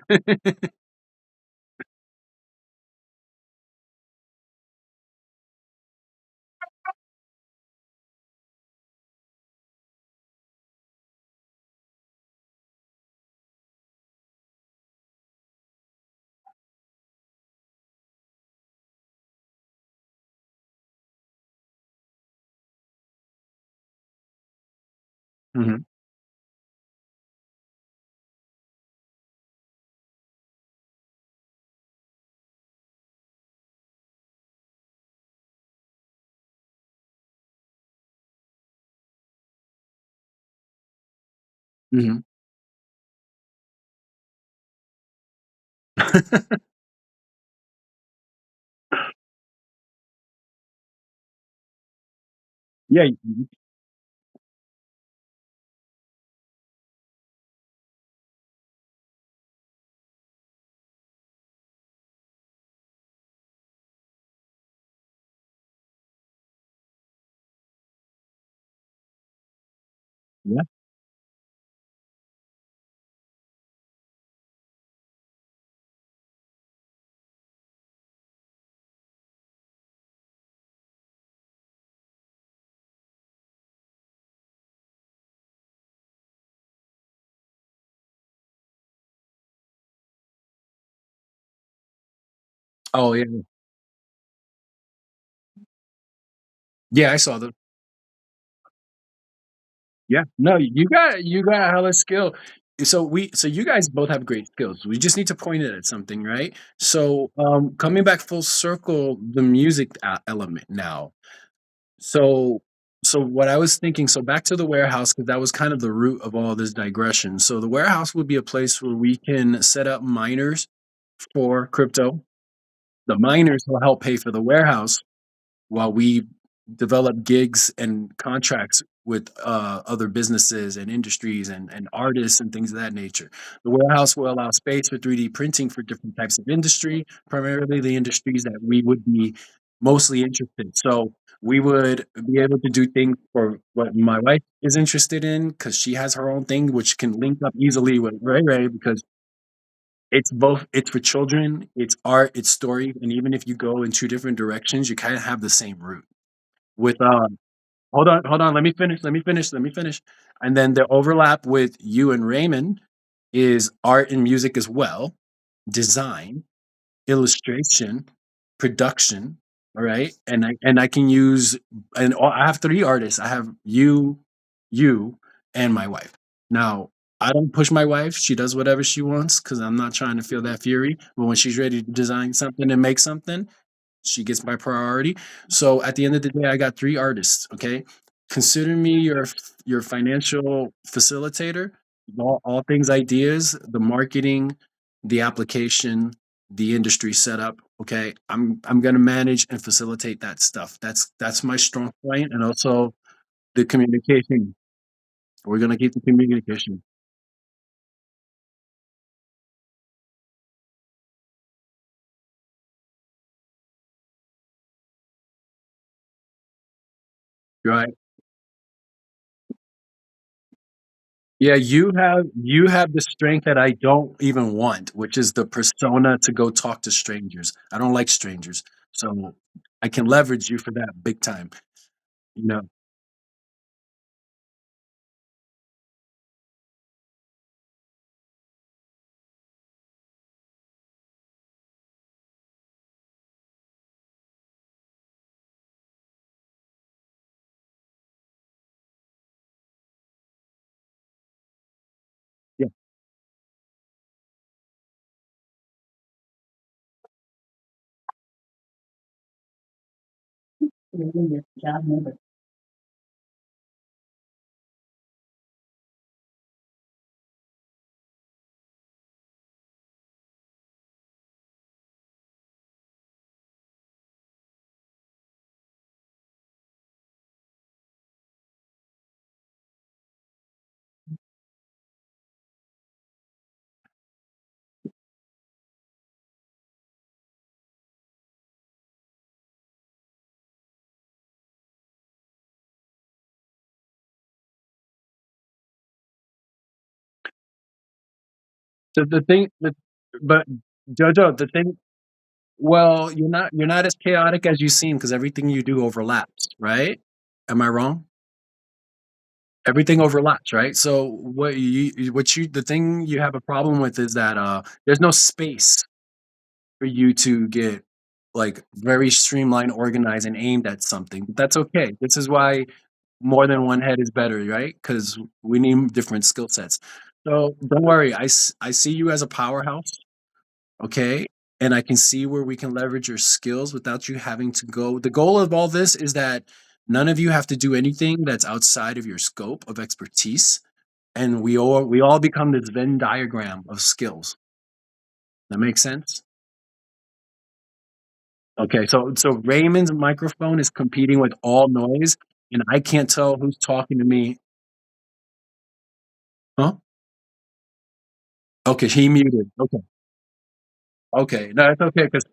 Mhm. Mhm. Yeah, yeah, oh, yeah. Yeah, I saw them. Yeah. No, you got hella skill. So you guys both have great skills. We just need to point it at something, right? So, coming back full circle, the music element now. So so what I was thinking, so back to the warehouse, because that was kind of the root of all this digression. So the warehouse would be a place where we can set up miners for crypto. The miners will help pay for the warehouse while we develop gigs and contracts with other businesses and industries and artists and things of that nature. The warehouse will allow space for 3D printing for different types of industry, primarily the industries that we would be mostly interested. So we would be able to do things for what my wife is interested in because she has her own thing, which can link up easily with Ray Ray because it's for children, it's art, it's story, and even if you go in two different directions, you kind of have the same root. With, hold on, let me finish. And then the overlap with you and Raymond is art and music as well, design, illustration, production, all right? And I can use and I have 3 artists. I have you, and my wife. Now, I don't push my wife. She does whatever she wants because 'cause I'm not trying to feel that fury, but when she's ready to design something and make something, she gets my priority. So at the end of the day, I got 3 artists, okay? Consider me your financial facilitator, all things ideas, the marketing, the application, the industry setup, okay? I'm gonna manage and facilitate that stuff. That's my strong point, and also the communication. We're gonna keep the communication, right? Yeah, you have the strength that I don't even want, which is the persona to go talk to strangers. I don't like strangers, so I can leverage you for that big time, you know? Yeah. So the thing the but Jojo, the thing well, you're not as chaotic as you seem because everything you do overlaps, right? Am I wrong? Everything overlaps, right? So what you the thing you have a problem with is that there's no space for you to get like very streamlined, organized, and aimed at something. But that's okay. This is why more than one head is better, right? Because we need different skill sets. So don't worry. I see you as a powerhouse, okay? And I can see where we can leverage your skills without you having to go. The goal of all this is that none of you have to do anything that's outside of your scope of expertise, and we all become this Venn diagram of skills. That makes sense? Okay, so Raymond's microphone is competing with all noise, and I can't tell who's talking to me. Huh? Okay, he muted. Okay, okay. No, it's okay because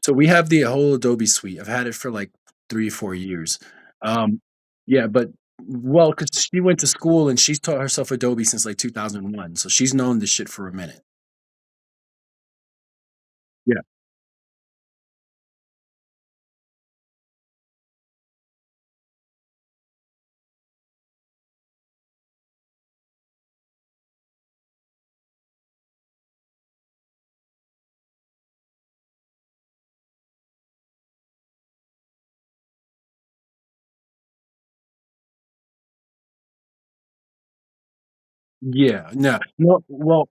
so we have the whole Adobe suite. I've had it for like 3, 4 years. Um, yeah, but well, because she went to school and she's taught herself Adobe since like 2001, so she's known this shit for a minute. Yeah, yeah, no, well,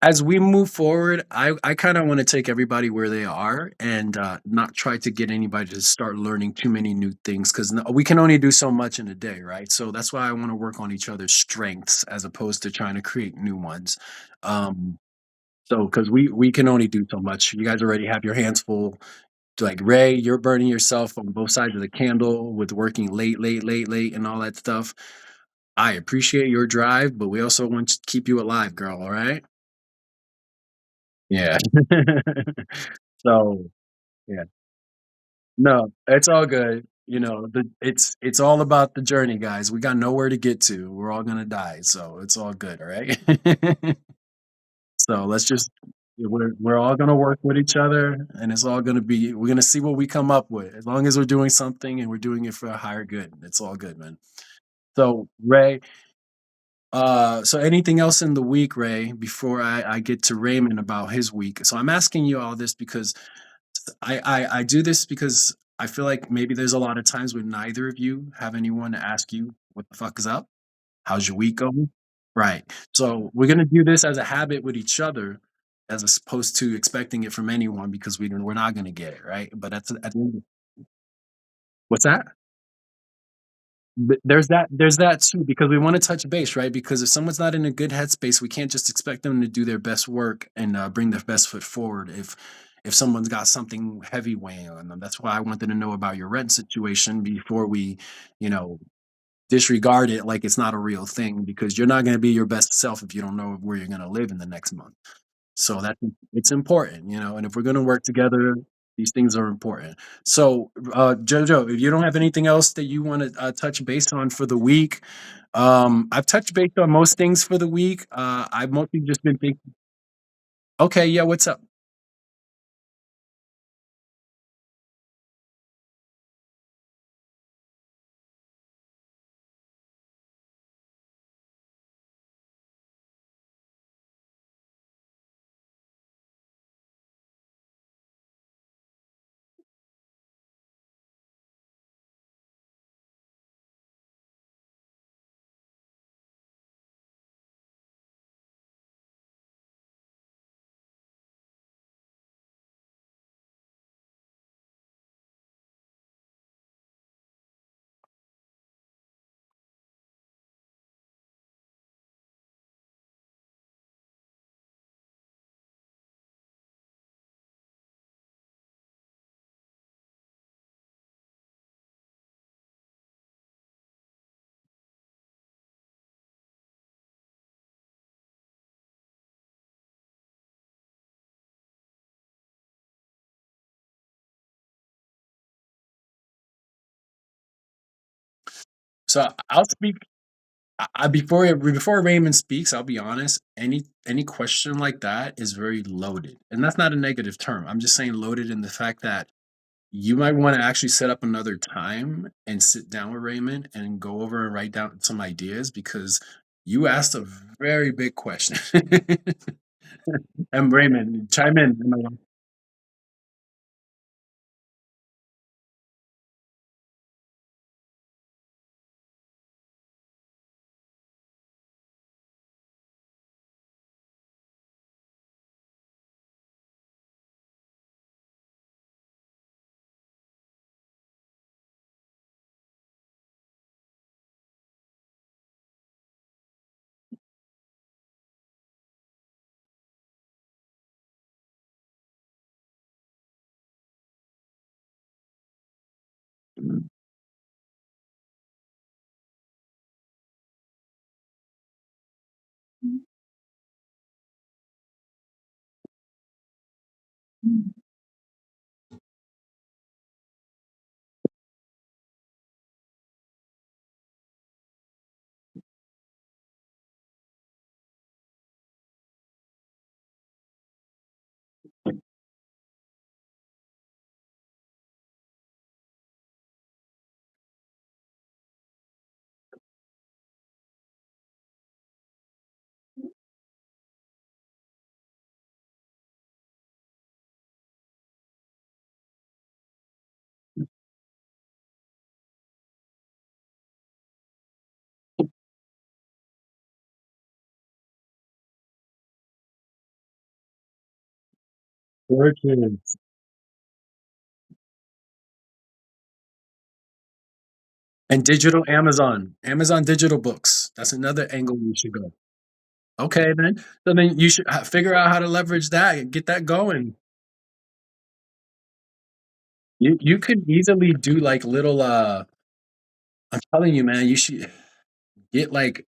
as we move forward, I kind of want to take everybody where they are and not try to get anybody to start learning too many new things because we can only do so much in a day, right? So that's why I want to work on each other's strengths as opposed to trying to create new ones. Um, so because we can only do so much. You guys already have your hands full. Like Ray, you're burning yourself on both sides of the candle with working late, late, late, late, and all that stuff. I appreciate your drive, but we also want to keep you alive, girl. All right. Yeah. So, yeah. No, it's all good. It's all about the journey, guys. We got nowhere to get to. We're all gonna die, so it's all good, all right? So let's just we're all gonna work with each other, and it's all gonna be we're gonna see what we come up with. As long as we're doing something and we're doing it for a higher good, it's all good, man. So, Ray, So anything else in the week, Ray, before I get to Raymond about his week? So I'm asking you all this because I do this because I feel like maybe there's a lot of times when neither of you have anyone to ask you what the fuck is up. How's your week going? Right. So we're gonna do this as a habit with each other, as opposed to expecting it from anyone because we're not gonna get it right. But that's at the end. What's that? But there's that too, because we wanna touch base, right? Because if someone's not in a good headspace, we can't just expect them to do their best work and, bring their best foot forward if someone's got something heavy weighing on them. That's why I wanted to know about your rent situation before we, you know, disregard it like it's not a real thing, because you're not gonna be your best self if you don't know where you're gonna live in the next month. So that it's important, and if we're gonna work together, these things are important. So, Jojo, if you don't have anything else that you wanna, touch base on for the week, I've touched base on most things for the week. I've mostly just been thinking. Okay, yeah, what's up? So I'll speak. Before Raymond speaks, I'll be honest. Any question like that is very loaded, and that's not a negative term. I'm just saying loaded in the fact that you might want to actually set up another time and sit down with Raymond and go over and write down some ideas, because you asked a very big question. And Raymond, chime in. Orchids. And digital Amazon digital books. That's another angle we should go. Okay, then. So then you should figure out how to leverage that and get that going. You could easily do like little. I'm telling you, man. You should get like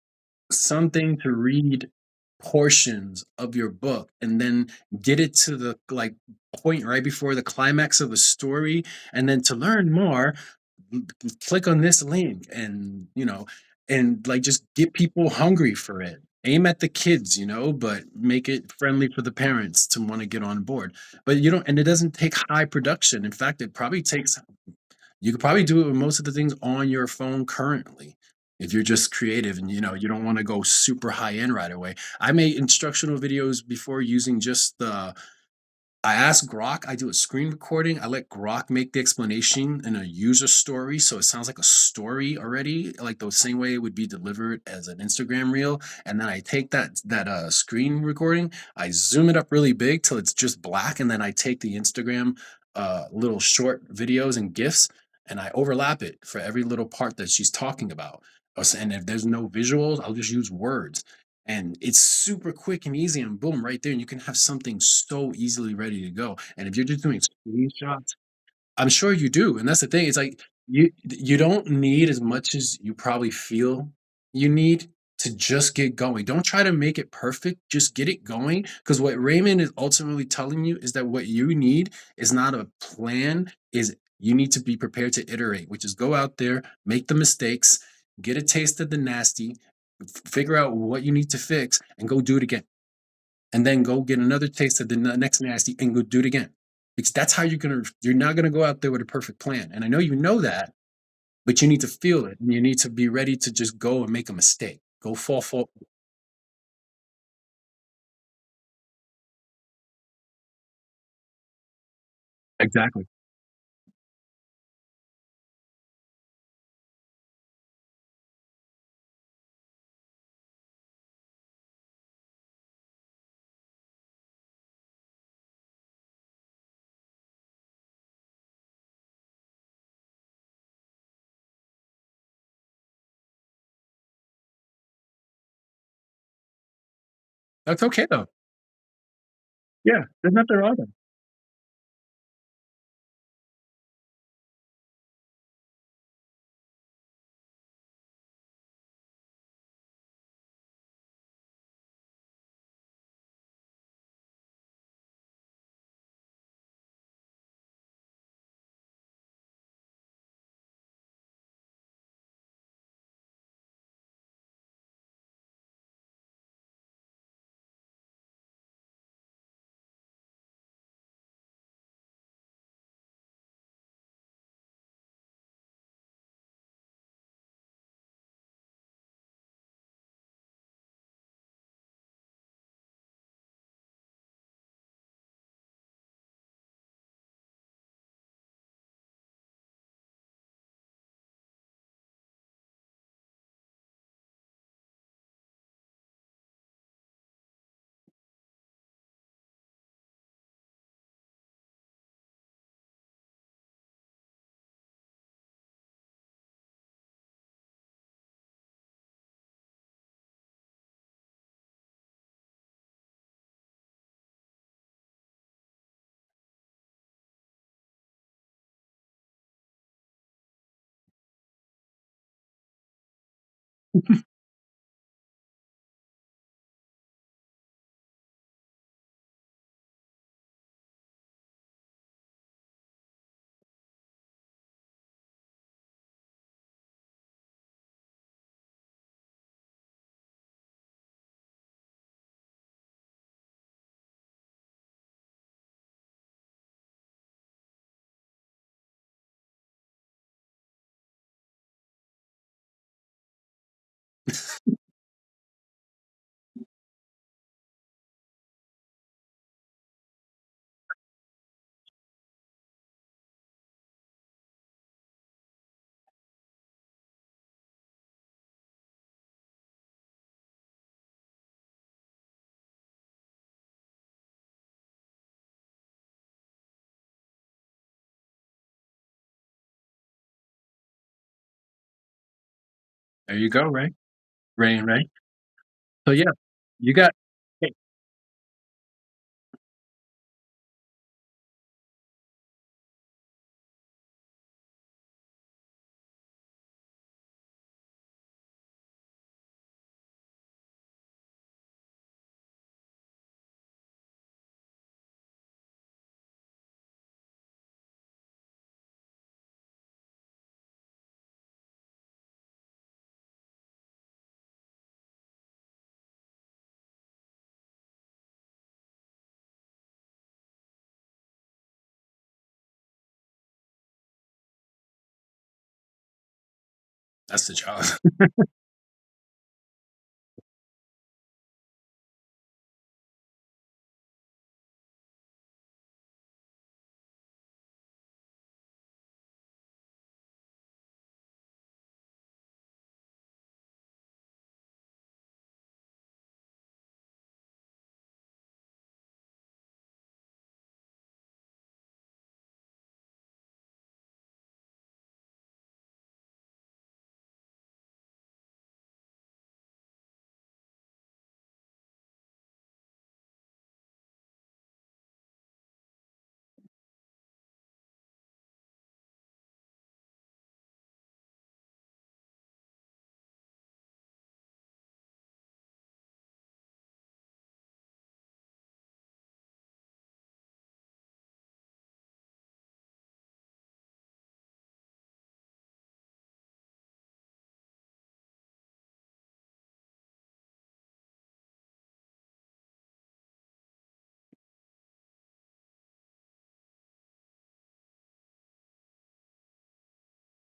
something to read portions of your book, and then get it to the like point right before the climax of the story, and then to learn more, click on this link, and like just get people hungry for it. Aim at the kids, but make it friendly for the parents to want to get on board. But you don't, and it doesn't take high production. In fact, it probably takes, you could probably do it with most of the things on your phone currently. If you're just creative and you don't want to go super high end right away. I made instructional videos before using just the I ask Grok, I do a screen recording. I let Grok make the explanation in a user story. So it sounds like a story already, like the same way it would be delivered as an Instagram reel. And then I take that screen recording, I zoom it up really big till it's just black. And then I take the Instagram little short videos and GIFs and I overlap it for every little part that she's talking about. And if there's no visuals, I'll just use words and it's super quick and easy and boom right there and you can have something so easily ready to go and if you're just doing screenshots I'm sure you do, and that's the thing, it's like, you don't need as much as you probably feel you need to just get going. Don't try to make it perfect, just get it going. Because what Raymond is ultimately telling you is that what you need is not a plan, is you need to be prepared to iterate, which is go out there, make the mistakes, get a taste of the nasty, figure out what you need to fix, and go do it again and then go get another taste of the next nasty and go do it again. Because that's how you're not gonna go out there with a perfect plan. And I know you know that, but you need to feel it and you need to be ready to just go and make a mistake. Go fall. Exactly. That's okay though. Yeah, there's nothing wrong with it. There you go, Ray. So yeah, you got hey, That's the job.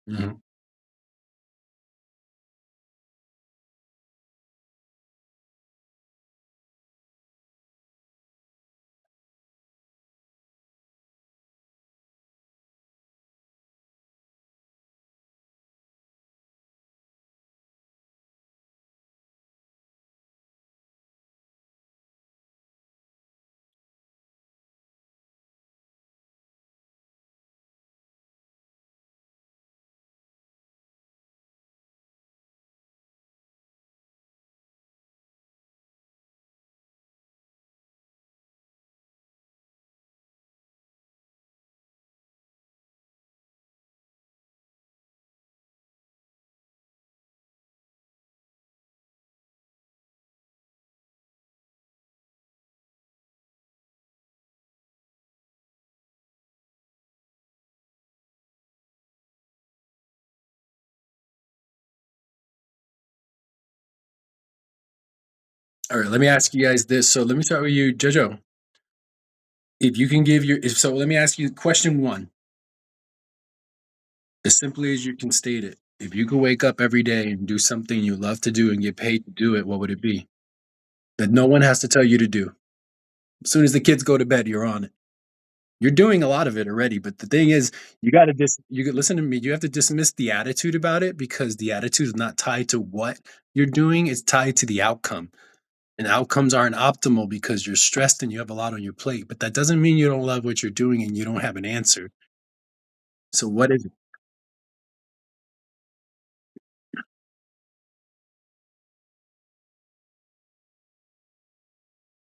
Mhm. All right, let me ask you guys this. So let me start with you, Jojo. If you can give your if so let me ask you question 1, as simply as you can state it. If you could wake up every day and do something you love to do and get paid to do it, what would it be? That no one has to tell you to do. As soon as the kids go to bed, you're on it. You're doing a lot of it already, but the thing is, you could listen to me. You have to dismiss the attitude about it because the attitude is not tied to what you're doing, it's tied to the outcome. And outcomes aren't optimal because you're stressed and you have a lot on your plate. But that doesn't mean you don't love what you're doing and you don't have an answer. So what is it?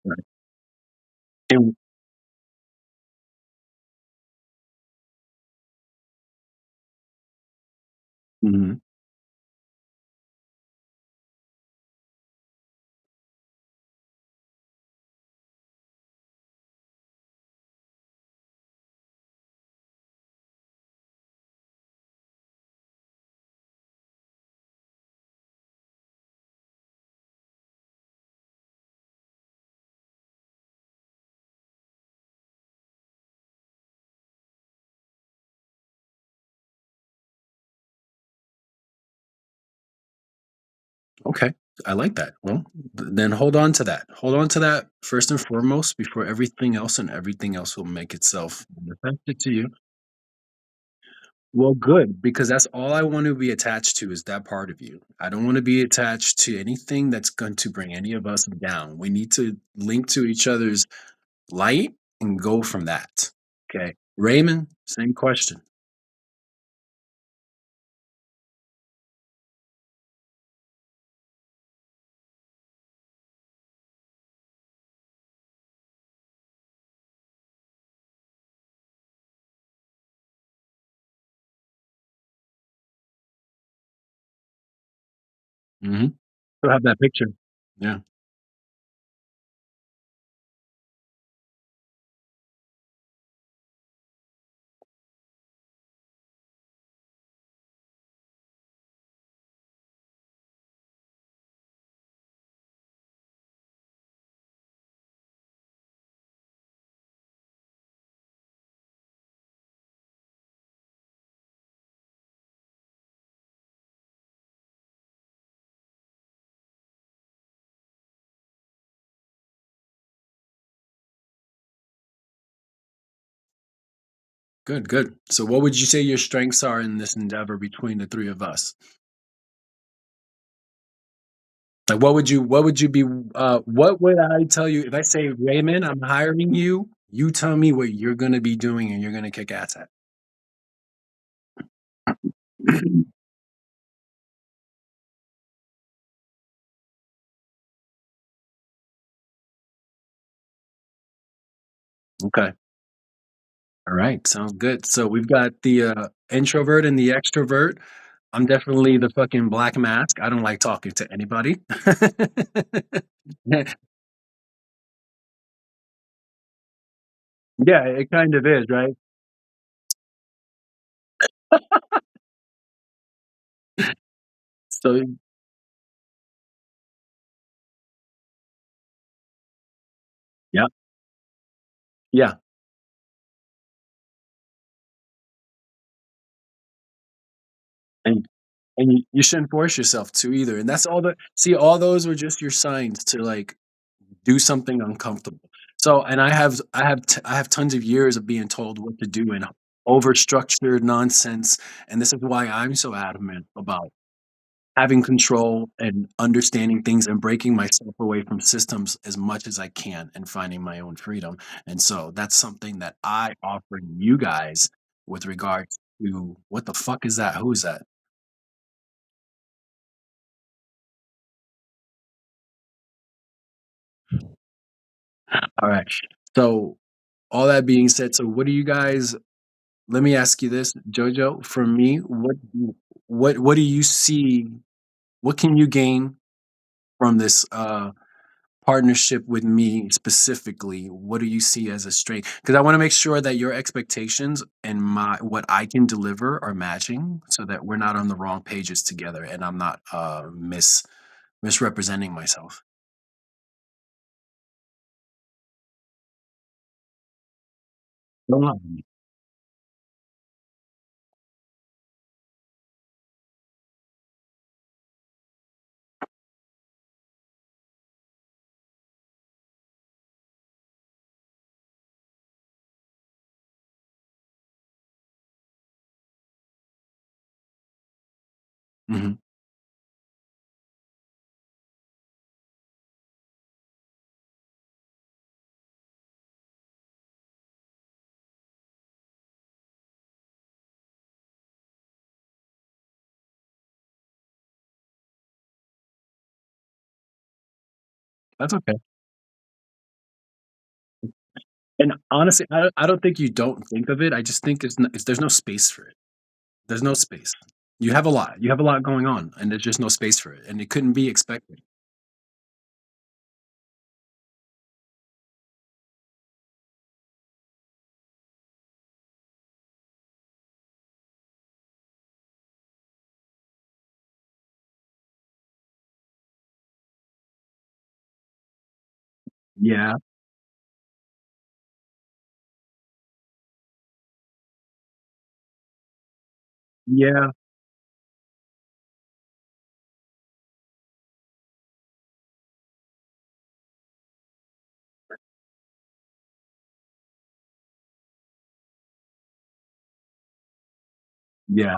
Right. And mhm. Okay. I like that. Well, then hold on to that. Hold on to that first and foremost before everything else, and everything else will make itself manifested to you. Well, good, because that's all I want to be attached to is that part of you. I don't want to be attached to anything that's going to bring any of us down. We need to link to each other's light and go from that. Okay. Raymond, same question. Mhm. Still have that picture. Yeah. Good, good. So what would you say your strengths are in this endeavor between the three of us? Like what would you be what would I tell you if I say, Raymond, I'm hiring you, you tell me what you're gonna be doing and you're gonna kick ass at. Okay. All right. Sounds good. So we've got the introvert and the extrovert. I'm definitely the fucking black mask. I don't like talking to anybody. Yeah, it kind of is, right? So yeah, yeah. And you shouldn't force yourself to either. And that's all the see, all those were just your signs to like do something uncomfortable. So, and I have tons of years of being told what to do and over structured nonsense. And this is why I'm so adamant about having control and understanding things and breaking myself away from systems as much as I can and finding my own freedom. And so that's something that I offer you guys with regards to what the fuck is that? Who is that? All right. So all that being said, so what do you guys let me ask you this, Jojo, for me, what do you see what can you gain from this partnership with me specifically? What do you see as a strength? Because I want to make sure that your expectations and my what I can deliver are matching so that we're not on the wrong pages together and I'm not misrepresenting myself. Don't lie to me. Mhm. That's okay. And honestly, I don't think you don't think of it. I just think there's no space for it. There's no space. You have a lot. You have a lot going on, and there's just no space for it, and it couldn't be expected. Yeah, yeah, yeah.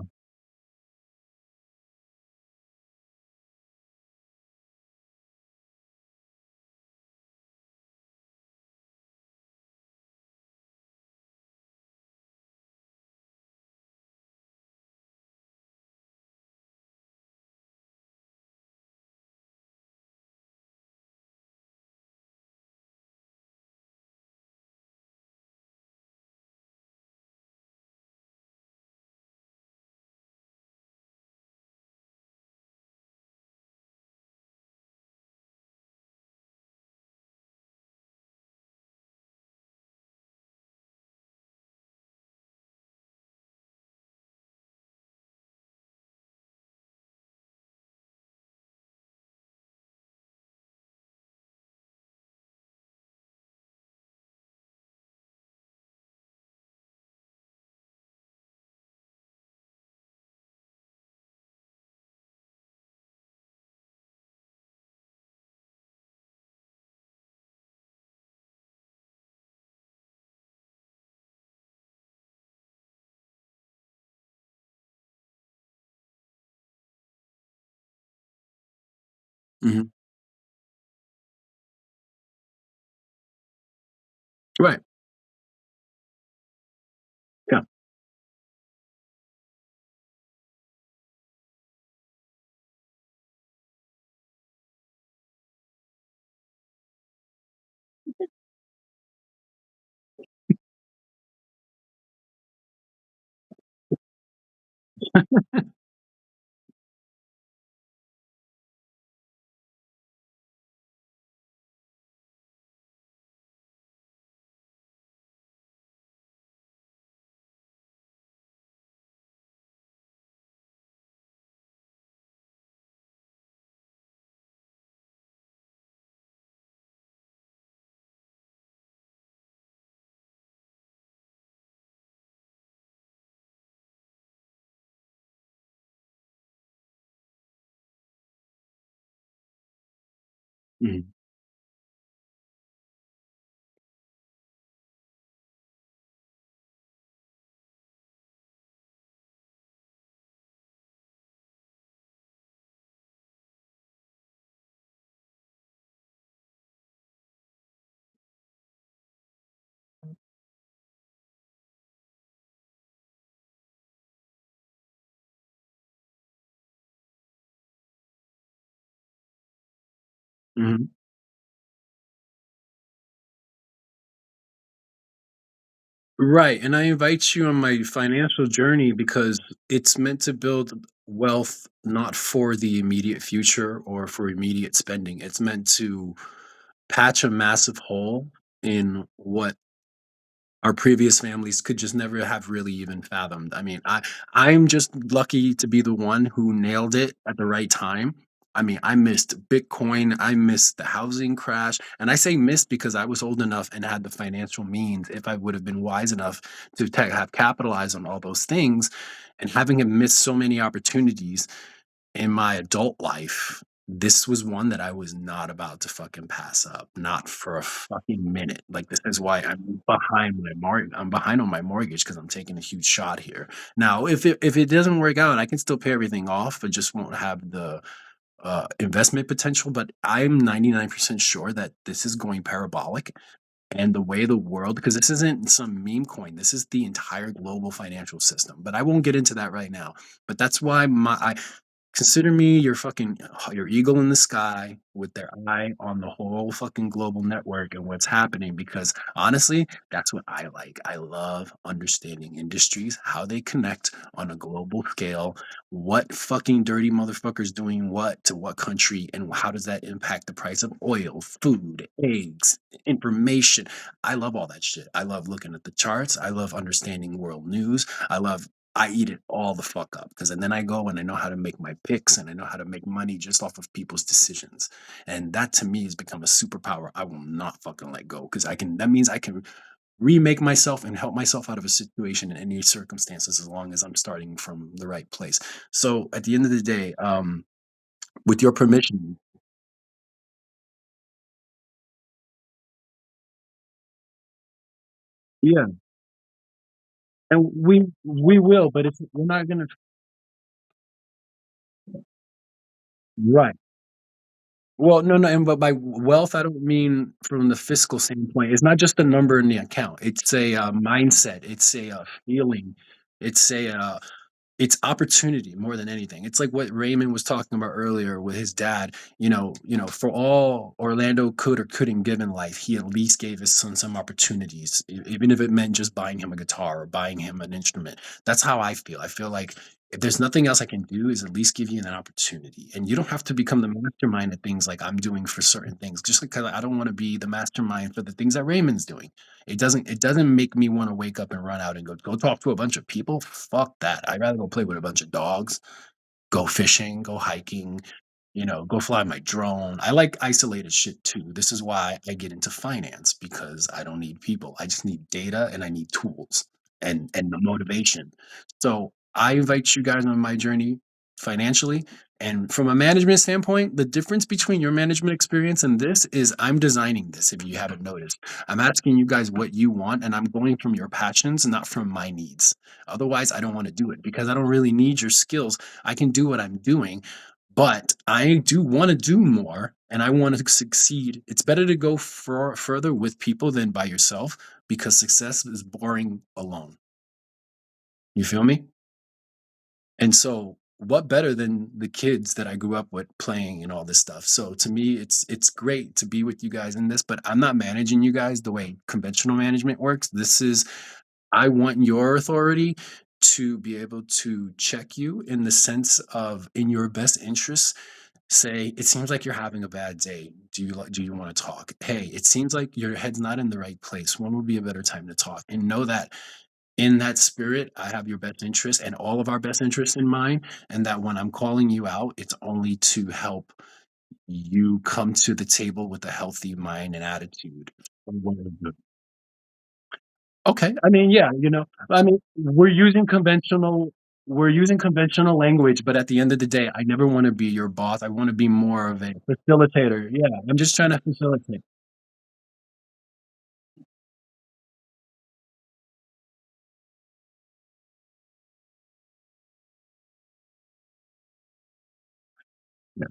Mhm. Right. Yeah. Mhm. Mhm. Right, and I invite you on my financial journey because it's meant to build wealth not for the immediate future or for immediate spending. It's meant to patch a massive hole in what our previous families could just never have really even fathomed. I mean, I'm just lucky to be the one who nailed it at the right time. I mean, I missed Bitcoin, I missed the housing crash, and I say missed because I was old enough and had the financial means. If I would have been wise enough to have capitalized on all those things, and having missed so many opportunities, in my adult life, this was one that I was not about to fucking pass up, not for a fucking minute. Like, this is why I'm behind on my mortgage because 'cause I'm taking a huge shot here. Now, if it doesn't work out, I can still pay everything off, but just won't have the, investment potential, but I'm 99% sure that this is going parabolic, and the way the world, because this isn't some meme coin, this is the entire global financial system, but I won't get into that right now. But that's why I consider me your fucking your eagle in the sky with their eye on the whole fucking global network and what's happening, because honestly, that's what I like. I love understanding industries, how they connect on a global scale, what fucking dirty motherfuckers doing what to what country, and how does that impact the price of oil, food, eggs, information. I love all that shit. I love looking at the charts. I love understanding world news. I eat it all the fuck up because and then I go and I know how to make my picks and I know how to make money just off of people's decisions. And that to me has become a superpower I will not fucking let go because I can that means I can remake myself and help myself out of a situation in any circumstances as long as I'm starting from the right place. So at the end of the day, with your permission, yeah, and we will, but it's we're not gonna right. Well, no, no, and but by wealth, I don't mean from the fiscal standpoint. It's not just a number in the account. It's a, mindset. It's a, feeling. It's a, it's opportunity more than anything. It's like what Raymond was talking about earlier with his dad. For all Orlando could or couldn't give in life, he at least gave his son some opportunities, even if it meant just buying him a guitar or buying him an instrument. That's how I feel. I feel like if there's nothing else I can do, is at least give you an opportunity. And you don't have to become the mastermind of things like I'm doing for certain things. Just because I don't want to be the mastermind for the things that Raymond's doing. It doesn't make me wanna wake up and run out and go talk to a bunch of people. Fuck that. I'd rather go play with a bunch of dogs, go fishing, go hiking, go fly my drone. I like isolated shit too. This is why I get into finance because I don't need people. I just need data and I need tools and the motivation. So I invite you guys on my journey financially. And from a management standpoint, the difference between your management experience and this is I'm designing this, if you haven't noticed. I'm asking you guys what you want, and I'm going from your passions, not from my needs. Otherwise, I don't want to do it because I don't really need your skills. I can do what I'm doing, But I do wanna do more, and I wanna succeed. It's better to go further with people than by yourself because success is boring alone. You feel me? And so, what better than the kids that I grew up with playing and all this stuff? So to me, it's great to be with you guys in this, but I'm not managing you guys the way conventional management works. This is I want your authority to be able to check you in the sense of in your best interests. Say, it seems like you're having a bad day. Do you want to talk? Hey, it seems like your head's not in the right place. When would be a better time to talk? And know that in that spirit, I have your best interest and all of our best interests in mind. And that when I'm calling you out, it's only to help you come to the table with a healthy mind and attitude. Okay. I mean, yeah, I mean, we're using conventional language, but at the end of the day, I never wanna be your boss. I wanna be more of a facilitator. Yeah, I'm just trying to facilitate. Yeah,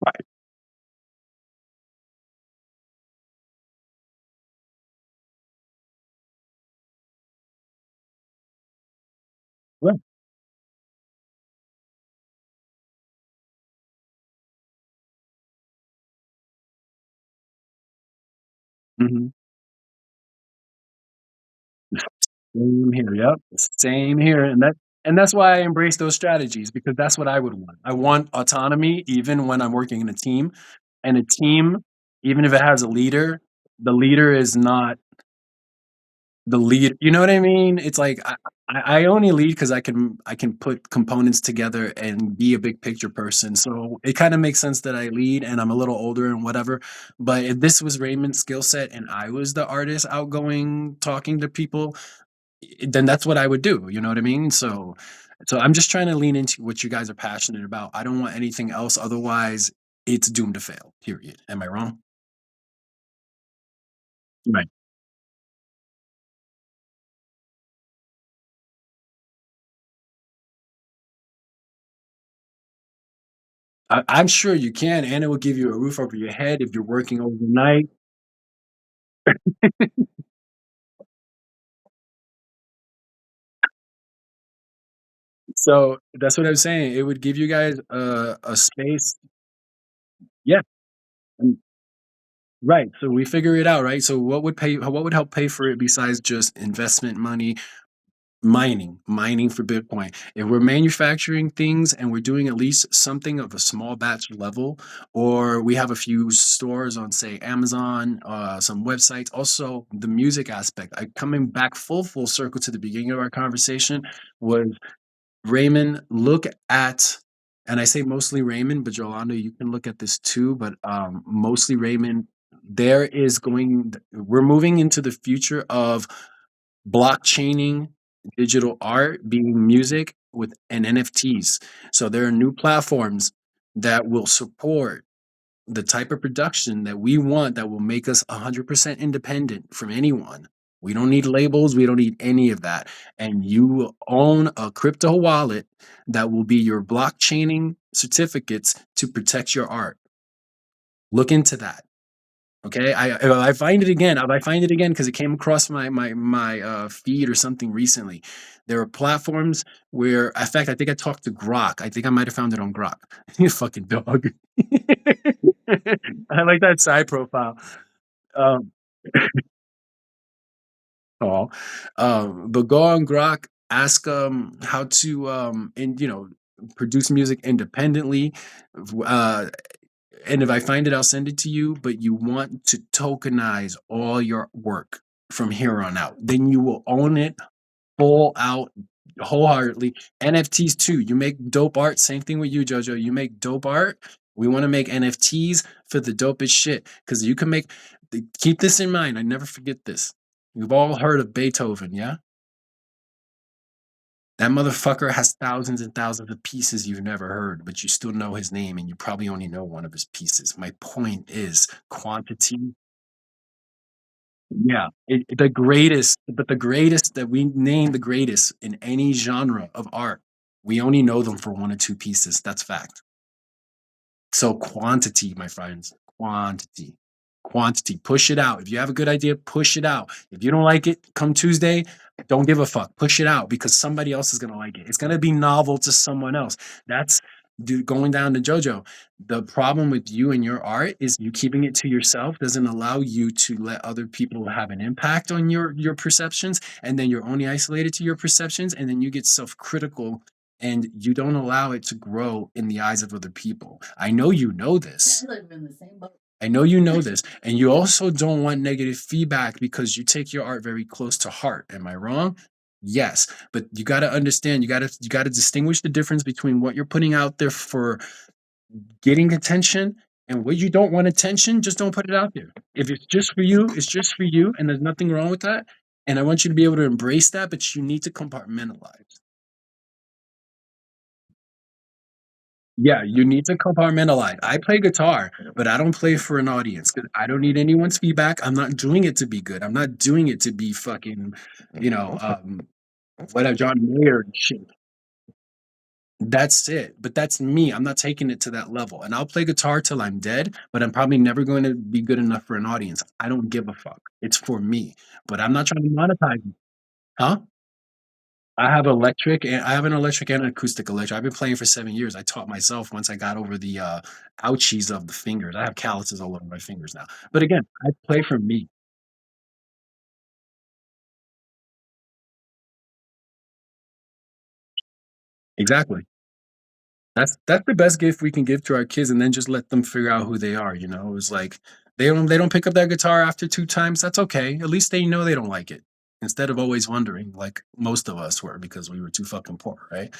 right. Right. Mhm. Same here, yep, same here, and that's why I embrace those strategies because that's what I would want. I want autonomy even when I'm working in a team, and a team, even if it has a leader, the leader is not the lead, you know what I mean? It's like I only lead because I can put components together and be a big picture person, so it kinda makes sense that I lead and I'm a little older and whatever, but if this was Raymond's skill set and I was the artist outgoing, talking to people, then that's what I would do, you know what I mean? So I'm just trying to lean into what you guys are passionate about. I don't want anything else, otherwise it's doomed to fail, period. Am I wrong? Right. I'm sure you can, and it will give you a roof over your head if you're working overnight. So, that's what I'm saying, it would give you guys a space. Yeah, mm, right, so we figure it out, right? So what would help pay for it besides just investment money? Mining for Bitcoin. If we're manufacturing things and we're doing at least something of a small batch level, or we have a few stores on, say, Amazon, some websites, also the music aspect. I coming back full circle to the beginning of our conversation was Raymond, look at, and I say mostly Raymond, but Yolanda, you can look at this too, but mostly Raymond. We're moving into the future of blockchaining digital art being music with and NFTs. So there are new platforms that will support the type of production that we want that will make us 100% independent from anyone. We don't need labels, we don't need any of that. And you will own a crypto wallet that will be your blockchaining certificates to protect your art. Look into that. Okay, if I find it again, if I find it again because it came across my feed or something recently. There are platforms where, in fact, I think I talked to Grok. I think I might have found it on Grok. You fucking dog. I like that side profile. Um, oh, but go on Grok, ask how to produce music independently. Uh, and if I find it, I'll send it to you, but you want to tokenize all your work from here on out. Then you will own it full out, wholeheartedly. NFTs too. You make dope art. Same thing with you, Jojo. You make dope art. We want to make NFTs for the dopest shit because you can make. Keep this in mind. I never forget this. You've all heard of Beethoven, yeah? That motherfucker has thousands and thousands of pieces you've never heard, but you still know his name and you probably only know one of his pieces. My point is quantity. Yeah, the greatest that we name the greatest in any genre of art. We only know them for 1 or 2 pieces. That's fact. So quantity, my friends, quantity. Quantity. Push it out. If you have a good idea, push it out. If you don't like it, come Tuesday, don't give a fuck. Push it out because somebody else is gonna like it. It's gonna be novel to someone else. That's dude going down to JoJo. The problem with you and your art is you keeping it to yourself doesn't allow you to let other people have an impact on your perceptions, and then you're only isolated to your perceptions, and then you get self-critical and you don't allow it to grow in the eyes of other people. I know you know this. I know you know this. And you also don't want negative feedback because you take your art very close to heart. Am I wrong? Yes, but you got to understand, you got to distinguish the difference between what you're putting out there for getting attention and what you don't want attention, just don't put it out there. If it's just for you, it's just for you and there's nothing wrong with that. And I want you to be able to embrace that, but you need to compartmentalize. Yeah, you need to compartmentalize. I play guitar, but I don't play for an audience 'cause I don't need anyone's feedback. I'm not doing it to be good. I'm not doing it to be fucking, you know, whatever John Mayer and shit. That's it. But that's me. I'm not taking it to that level. And I'll play guitar till I'm dead, but I'm probably never going to be good enough for an audience. I don't give a fuck. It's for me. But I'm not trying to monetize it. Huh? I have an electric and an acoustic electric. I've been playing for 7 years. I taught myself once I got over the, ouchies of the fingers. I have calluses all over my fingers now. But again, I play for me. Exactly. That's the best gift we can give to our kids and then just let them figure out who they are, you know? It's like they don't pick up that guitar after 2 times, that's okay. At least they know they don't like it. Instead of always wondering like most of us were because we were too fucking poor, right?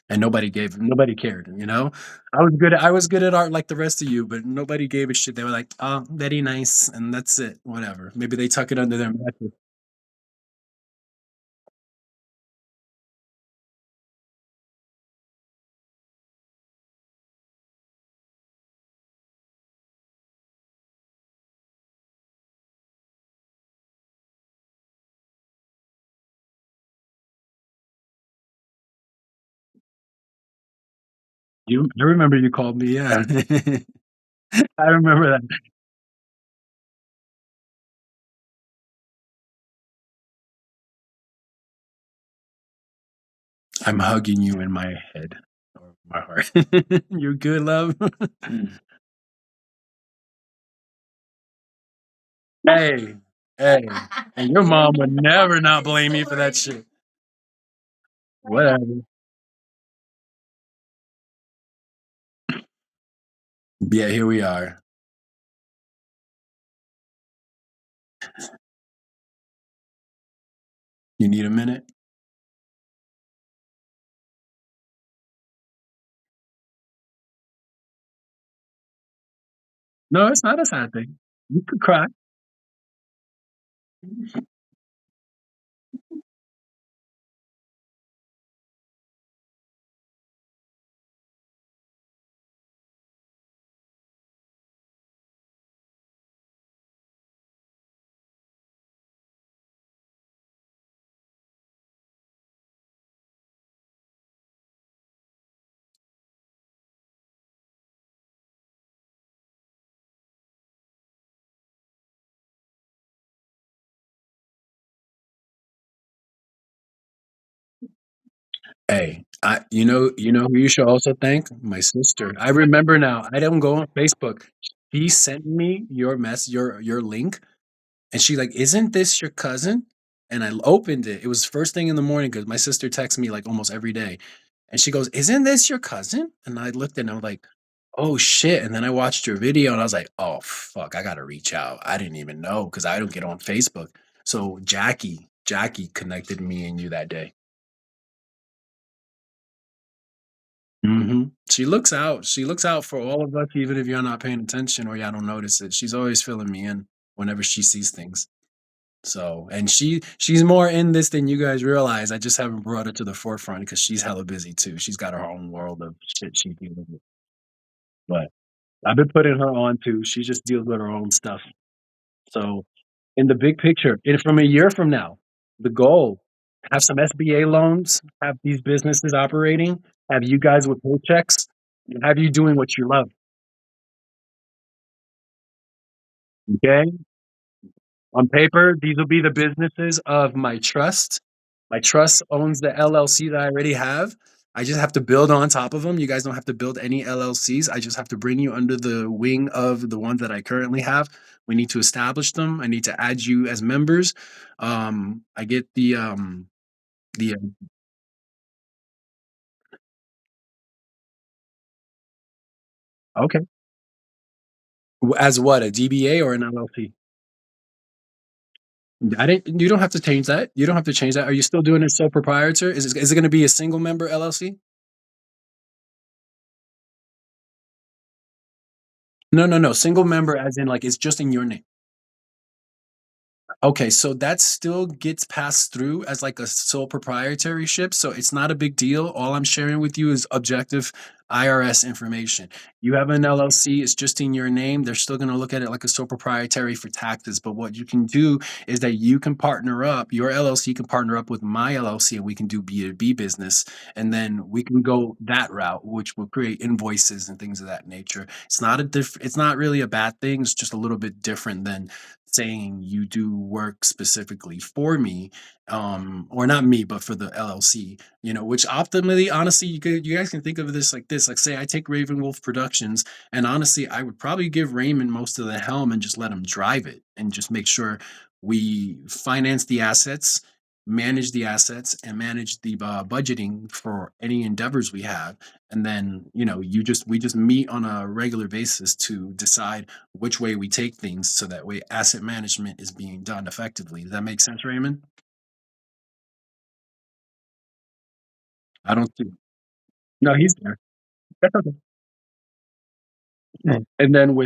And nobody cared, you know? I was good at art like the rest of you, but nobody gave a shit. They were like, "Oh, very nice," and that's it, whatever. Maybe they tuck it under their mattress. I remember you called me, yeah. I remember that. I'm hugging you in my head or my heart. You're good, love. Hey, hey, and your mom would never not blame me for that shit. Whatever. Yeah, here we are. You need a minute? No, it's not a sad thing. You could cry. Hey, you know who you should also thank? My sister. I remember now. I don't go on Facebook. She sent me your link, and she like, "Isn't this your cousin?" And I opened it. It was first thing in the morning because my sister texts me like almost every day, and she goes, "Isn't this your cousin?" And I looked and I was like, "Oh shit!" And then I watched your video, and I was like, "Oh fuck, I gotta reach out." I didn't even know because I don't get on Facebook. So Jackie connected me and you that day. She looks out. She looks out for all of us, even if you're not paying attention or y'all don't notice it. She's always filling me in whenever she sees things. So, and she's more in this than you guys realize. I just haven't brought her to the forefront because she's hella busy too. She's got her own world of shit she deals with. But I've been putting her on too. She just deals with her own stuff. So, in the big picture, and from a year from now, the goal have some SBA loans, have these businesses operating, have you guys with paychecks, and have you doing what you love, okay? On paper, these will be the businesses of my trust. My trust owns the LLC that I already have. I just have to build on top of them. You guys don't have to build any LLCs. I just have to bring you under the wing of the ones that I currently have. We need to establish them. I need to add you as members. I get the okay. As what, a DBA or an LLC? I didn't. You don't have to change that. You don't have to change that. Are you still doing it sole proprietor? Is it going to be a single member LLC? No, no, no. Single member, as in like it's just in your name. Okay, so that still gets passed through as like a sole proprietoryship, so it's not a big deal. All I'm sharing with you is objective IRS information. You have an LLC, it's just in your name. They're still going to look at it like a sole proprietary for taxes. But what you can do is that you can partner up, your LLC can partner up with my LLC, and we can do B2B business. And then we can go that route, which will create invoices and things of that nature. It's not really a bad thing. It's just a little bit different than saying you do work specifically for me, or not me, but for the LLC, which optimally, honestly, you guys can think of this like this. Like, say I take Raven Wolf Productions, and honestly, I would probably give Raymond most of the helm and just let him drive it and just make sure we finance the assets, manage the assets, and manage the budgeting for any endeavors we have. And then, we just meet on a regular basis to decide which way we take things so that way asset management is being done effectively. Does that make sense, Raymond? I don't see. No, he's there. That's okay. And then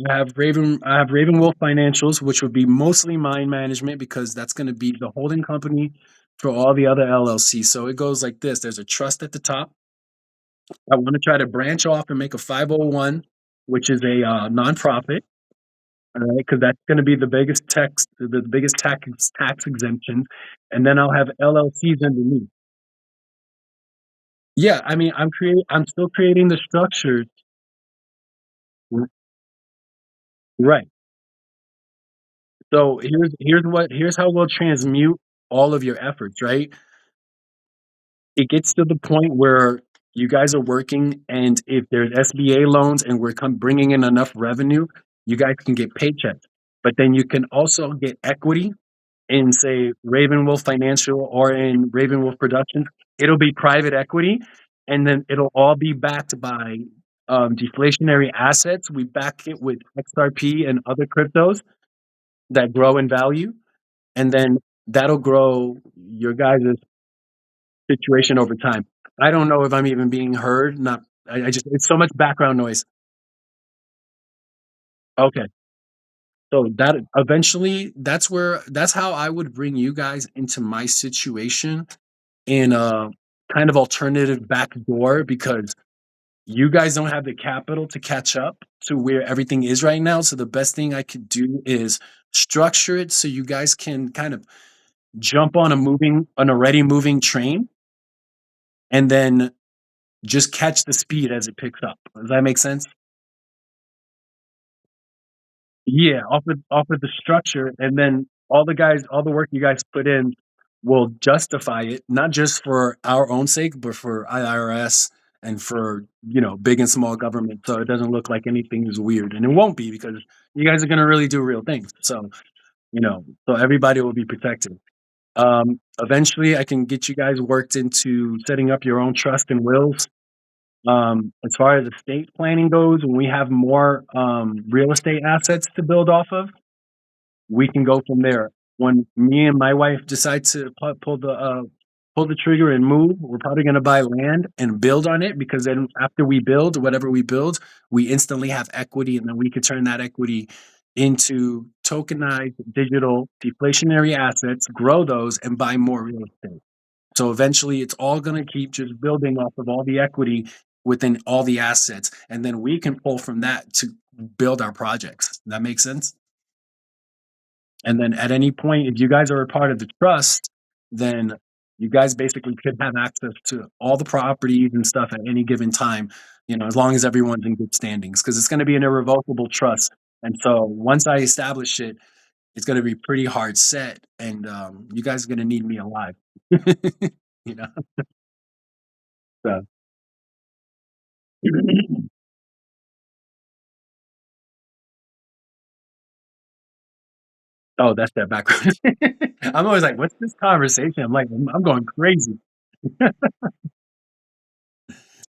I have Raven Wolf Financials, which would be mostly mine management because that's going to be the holding company for all the other LLCs. So it goes like this. There's a trust at the top. I want to try to branch off and make a 501, which is a nonprofit. All right, because that's going to be the biggest tax exemption, and then I'll have LLCs underneath. Yeah, I mean, I'm still creating the structures. R- Right. So here's how we'll transmute all of your efforts. Right. It gets to the point where you guys are working, and if there's SBA loans and we're bringing in enough revenue, you guys can get paychecks. But then you can also get equity in, say, Raven Wolf Financial or in Raven Wolf Productions. It'll be private equity, and then it'll all be backed by deflationary assets. We back it with XRP and other cryptos that grow in value, and then that'll grow your guys' situation over time. I don't know if I'm even being heard. Not, I just it's so much background noise. Okay, so that eventually that's how I would bring you guys into my situation in a kind of alternative back door, because you guys don't have the capital to catch up to where everything is right now. So the best thing I could do is structure it so you guys can kind of jump on an already moving train, and then just catch the speed as it picks up. Does that make sense? Yeah, off of the structure, and then all the work you guys put in will justify it, not just for our own sake, but for IRS and for, big and small government, so it doesn't look like anything is weird, and it won't be because you guys are gonna really do real things. So everybody will be protected. Eventually, I can get you guys worked into setting up your own trust and wills. As far as estate planning goes, when we have more real estate assets to build off of, we can go from there. When me and my wife decide to pull the trigger and move, we're probably going to buy land and build on it, because then after we build whatever we build, we instantly have equity, and then we can turn that equity into tokenized digital deflationary assets, grow those, and buy more real estate. So eventually, it's all going to keep just building off of all the equity within all the assets, and then we can pull from that to build our projects. That makes sense. And then at any point, if you guys are a part of the trust, then You guys basically could have access to all the properties and stuff at any given time, as long as everyone's in good standings, because it's going to be an irrevocable trust. And so once I establish it, it's going to be pretty hard set, and you guys are going to need me alive. you know. So. Oh, that's that background. I'm always like, "What's this conversation?" I'm like, I'm going crazy.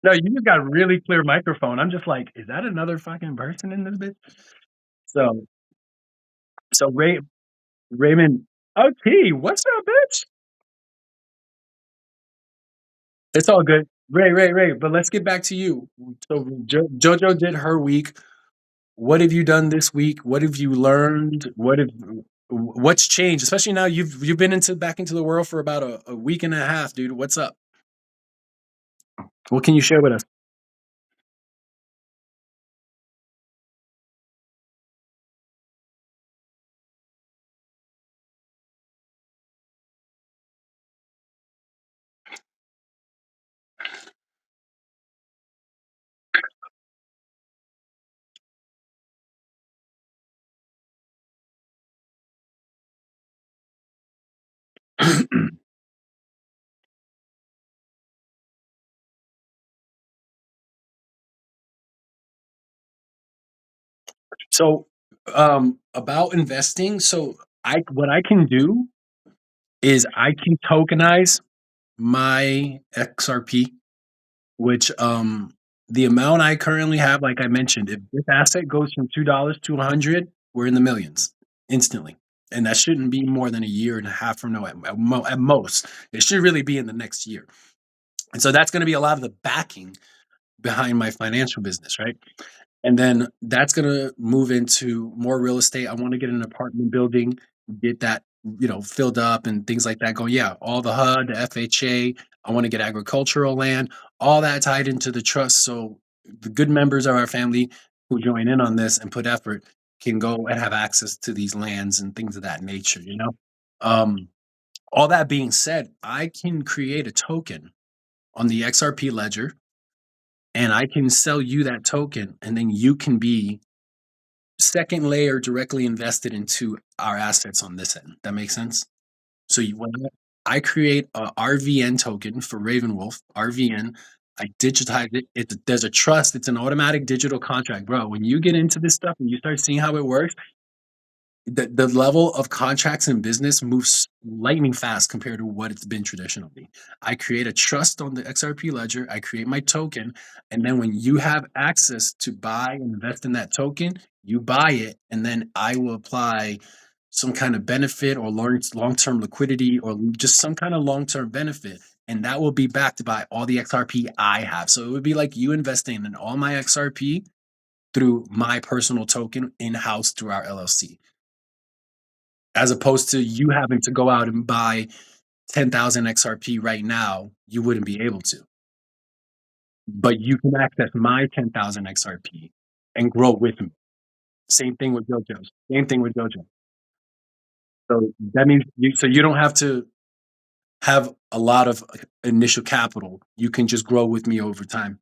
No, you just got a really clear microphone. I'm just like, "Is that another fucking person in this bitch?" So so Raymond, "Oh, T, what's up, bitch?" It's all good. Ray, but let's get back to you. So JoJo did her week. What have you done this week? What have you learned? What's changed? Especially now you've been into back into the world for about a week and a half, dude. What's up? What can you share with us? So, about investing, so I what I can do is I can tokenize my XRP, which the amount I currently have, like I mentioned, if this asset goes from $2 to 100, we're in the millions instantly. And that shouldn't be more than a year and a half from now at most. It should really be in the next year. And so that's going to be a lot of the backing behind my financial business, right? And then that's gonna move into more real estate. I want to get an apartment building, get that, filled up and things like that. Go, yeah, all the HUD, the FHA. I want to get agricultural land, all that tied into the trust. So the good members of our family who join in on this and put effort can go and have access to these lands and things of that nature. Um, all that being said, I can create a token on the XRP ledger and I can sell you that token, and then you can be second layer directly invested into our assets on this end. That makes sense? So when I create a RVN token for Ravenwolf, RVN, I digitize it. There's a trust. It's an automatic digital contract, bro. When you get into this stuff and you start seeing how it works, the level of contracts in business moves lightning fast compared to what it's been traditionally. I create a trust on the XRP ledger, I create my token, and then when you have access to buy and invest in that token, you buy it, and then I will apply some kind of benefit or long-term liquidity or just some kind of long-term benefit. And that will be backed by all the XRP I have. So it would be like you investing in all my XRP through my personal token in-house through our LLC, as opposed to you having to go out and buy 10,000 XRP right now, you wouldn't be able to. But you can access my 10,000 XRP and grow with me. Same thing with JoJo's. Same thing with JoJo. So that means you don't have to have a lot of initial capital. You can just grow with me over time.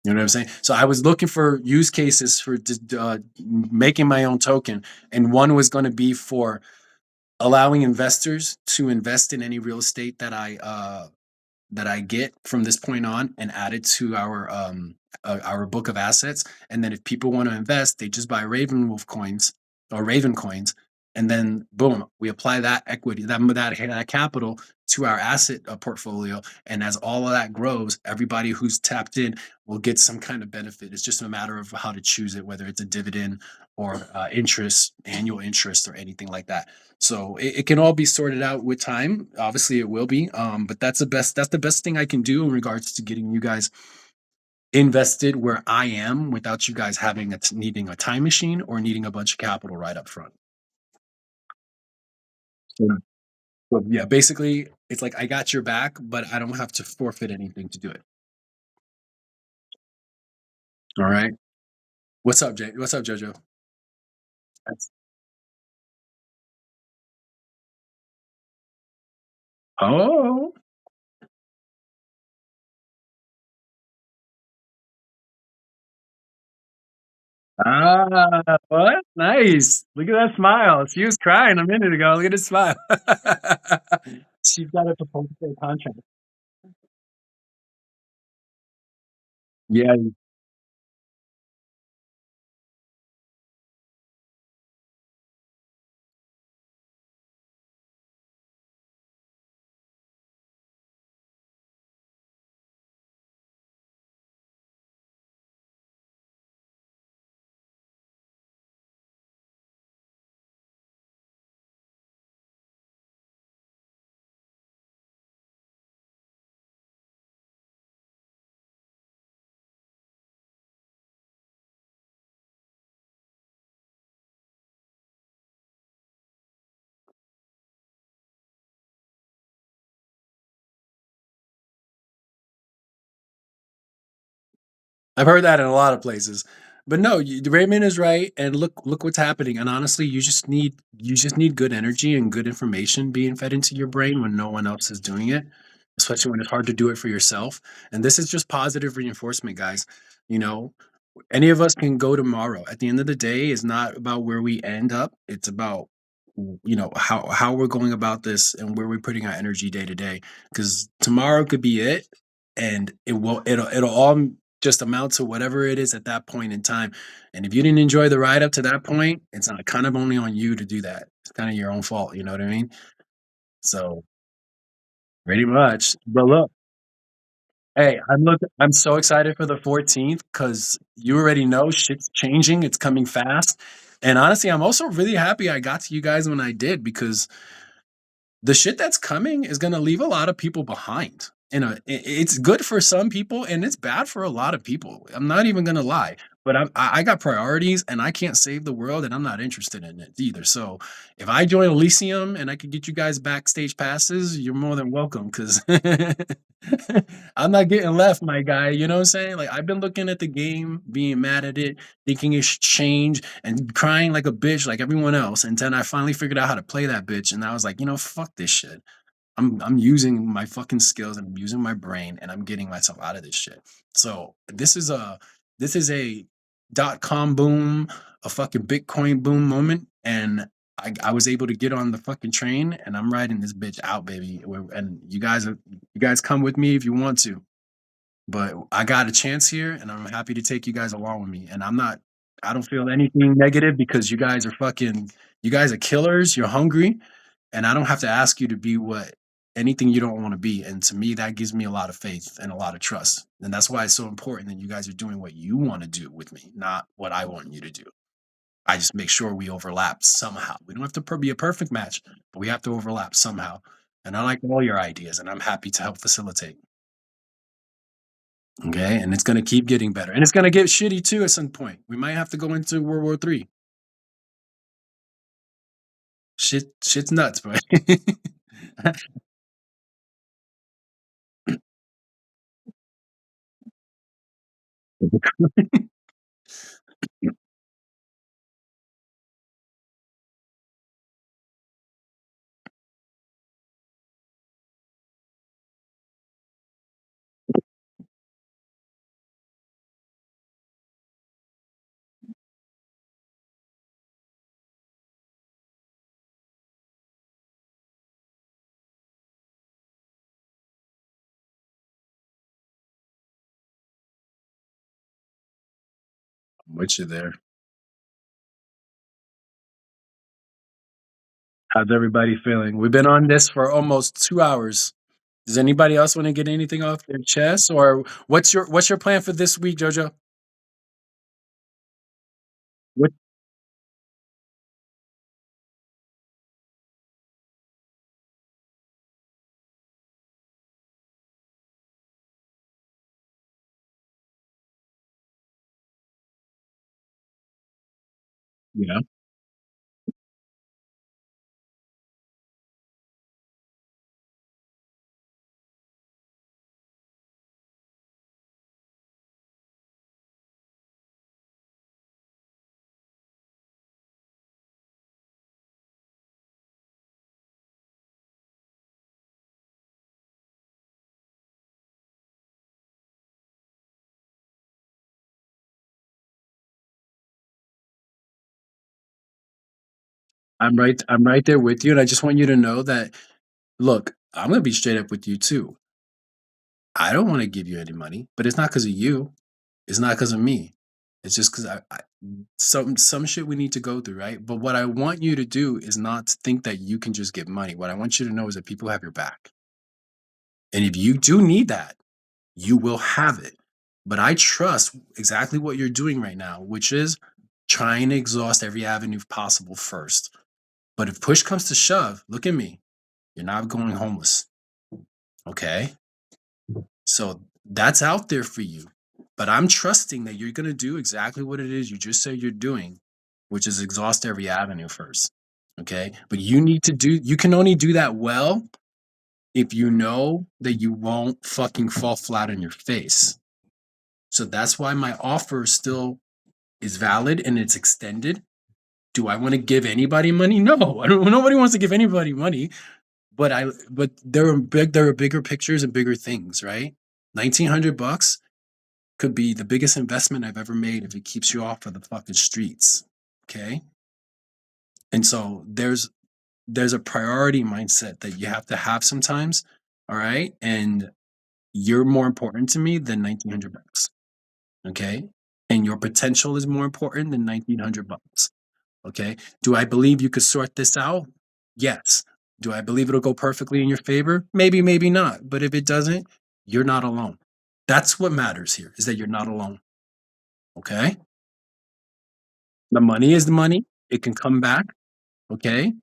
You know what I'm saying? So I was looking for use cases for making my own token, and one was going to be for allowing investors to invest in any real estate that I get from this point on and add it to our book of assets. And then if people want to invest, they just buy Ravenwolf coins or Raven coins, and then boom, we apply that equity, that capital to our asset portfolio. And as all of that grows, everybody who's tapped in will get some kind of benefit. It's just a matter of how to choose it, whether it's a dividend or interest, annual interest, or anything like that. So it can all be sorted out with time. Obviously, it will be. But that's the best thing I can do in regards to getting you guys invested where I am without you guys needing a time machine or needing a bunch of capital right up front. So, so yeah, basically, it's like I got your back, but I don't have to forfeit anything to do it. All right. What's up, Jay? What's up, Jojo? That's Oh. Ah, what? Nice. Look at that smile. She was crying a minute ago. Look at this smile. She's got a proposal for a contract. Yeah, I've heard that in a lot of places. But no, Raymond is right, and look what's happening. And honestly, you just need good energy and good information being fed into your brain when no one else is doing it, especially when it's hard to do it for yourself. And this is just positive reinforcement, guys. You know, any of us can go tomorrow. At the end of the day, it's not about where we end up. It's about how we're going about this and where we're putting our energy day to day. Because tomorrow could be it, and it'll all just amount to whatever it is at that point in time. And if you didn't enjoy the ride up to that point, it's not kind of only on you to do that. It's kind of your own fault. You know what I mean? So pretty much. But look. Hey, I'm so excited for the 14th because you already know shit's changing. It's coming fast. And honestly, I'm also really happy I got to you guys when I did because the shit that's coming is gonna leave a lot of people behind. It's good for some people and it's bad for a lot of people. I'm not even gonna lie, but I got priorities and I can't save the world and I'm not interested in it either. So if I join Elysium and I could get you guys backstage passes, you're more than welcome because I'm not getting left, my guy. You know what I'm saying? Like I've been looking at the game, being mad at it, thinking it should change, and crying like a bitch like everyone else. And then I finally figured out how to play that bitch. And I was like, fuck this shit. I'm using my fucking skills and I'm using my brain and I'm getting myself out of this shit. So this is a dot-com boom, a fucking Bitcoin boom moment. And I was able to get on the fucking train and I'm riding this bitch out, baby. And you guys come with me if you want to. But I got a chance here and I'm happy to take you guys along with me. And I don't feel anything negative because you guys are killers, you're hungry, and I don't have to ask you to be what anything you don't want to be. And to me, that gives me a lot of faith and a lot of trust. And that's why it's so important that you guys are doing what you want to do with me, not what I want you to do. I just make sure we overlap somehow. We don't have to be a perfect match, but we have to overlap somehow. And I like all your ideas, and I'm happy to help facilitate. Okay, and it's gonna keep getting better, and it's gonna get shitty too at some point. We might have to go into World War III. Shit's nuts, bro. I'm with you there. How's everybody feeling? We've been on this for almost 2 hours. Does anybody else want to get anything off their chest, or what's your plan for this week, Jojo? What? Yeah. I'm right there with you, and I just want you to know that, look, I'm gonna be straight up with you too. I don't wanna give you any money, but it's not because of you. It's not because of me. It's just because I some shit we need to go through, right? But what I want you to do is not to think that you can just give money. What I want you to know is that people have your back. And if you do need that, you will have it. But I trust exactly what you're doing right now, which is trying to exhaust every avenue possible first. But if push comes to shove, look at me. You're not going homeless. Okay. So that's out there for you. But I'm trusting that you're going to do exactly what it is you just said you're doing, which is exhaust every avenue first. Okay. But you can only do that well if you know that you won't fucking fall flat on your face. So that's why my offer still is valid and it's extended. Do I want to give anybody money? No, I don't. Nobody wants to give anybody money. But there are bigger pictures and bigger things, right? $1,900 could be the biggest investment I've ever made if it keeps you off of the fucking streets. Okay. And so there's a priority mindset that you have to have sometimes. All right. And you're more important to me than $1,900. Okay. And your potential is more important than $1,900. Okay. Do I believe you could sort this out? Yes. Do I believe it'll go perfectly in your favor? Maybe, maybe not. But if it doesn't, you're not alone. That's what matters here is that you're not alone. Okay. The money is the money. It can come back. Okay.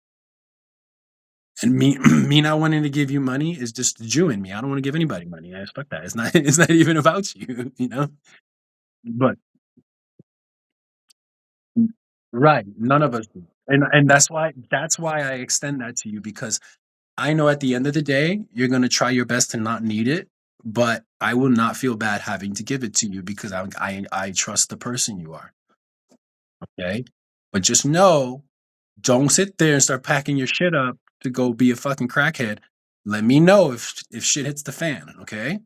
And me, me not wanting to give you money is just the Jew in me. I don't want to give anybody money. I expect that. It's not. It's not even about you. You know. But right, none of us do. And that's why I extend that to you because I know at the end of the day, you're gonna try your best to not need it, but I will not feel bad having to give it to you because I trust the person you are, okay? But just know, don't sit there and start packing your shit up to go be a fucking crackhead. Let me know if shit hits the fan, okay?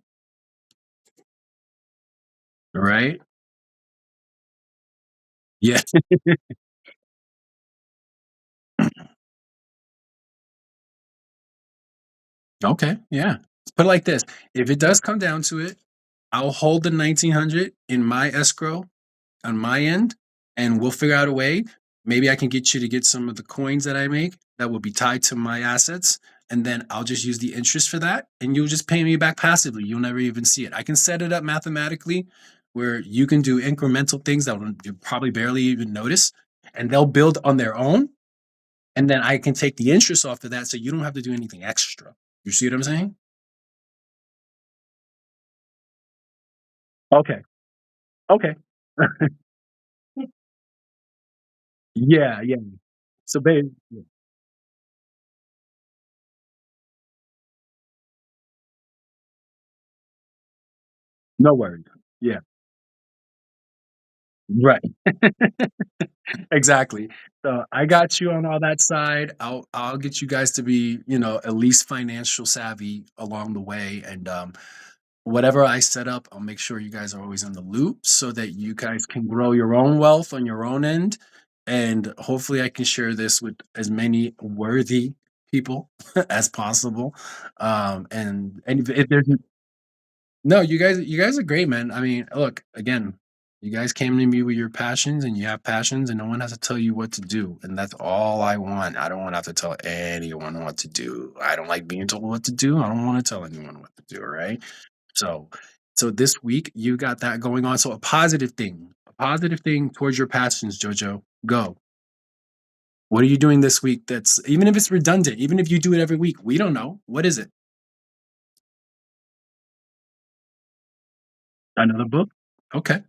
Right? Yeah. Okay, yeah. Put it like this, if it does come down to it, I'll hold the 1,900 in my escrow on my end, and we'll figure out a way. Maybe I can get you to get some of the coins that I make that will be tied to my assets, and then I'll just use the interest for that, and you'll just pay me back passively. You'll never even see it. I can set it up mathematically where you can do incremental things that you probably barely even notice, and they'll build on their own. And then I can take the interest off of that, so you don't have to do anything extra. You see what I'm saying? Okay. Okay. Yeah. Yeah. So, babe, no worries. Yeah. Right. Exactly. So I got you on all that side. I'll get you guys to be, at least financial savvy along the way. And whatever I set up, I'll make sure you guys are always in the loop so that you guys can grow your own wealth on your own end. And hopefully I can share this with as many worthy people as possible. And if there's no, you guys are great, man. I mean, look, again, you guys came to me with your passions and you have passions and no one has to tell you what to do. And that's all I want. I don't want to have to tell anyone what to do. I don't like being told what to do. I don't want to tell anyone what to do, right? So so this week you got that going on. So a positive thing towards your passions, Jojo. Go. What are you doing this week that's even if it's redundant, even if you do it every week, we don't know. What is it? Another book? Okay.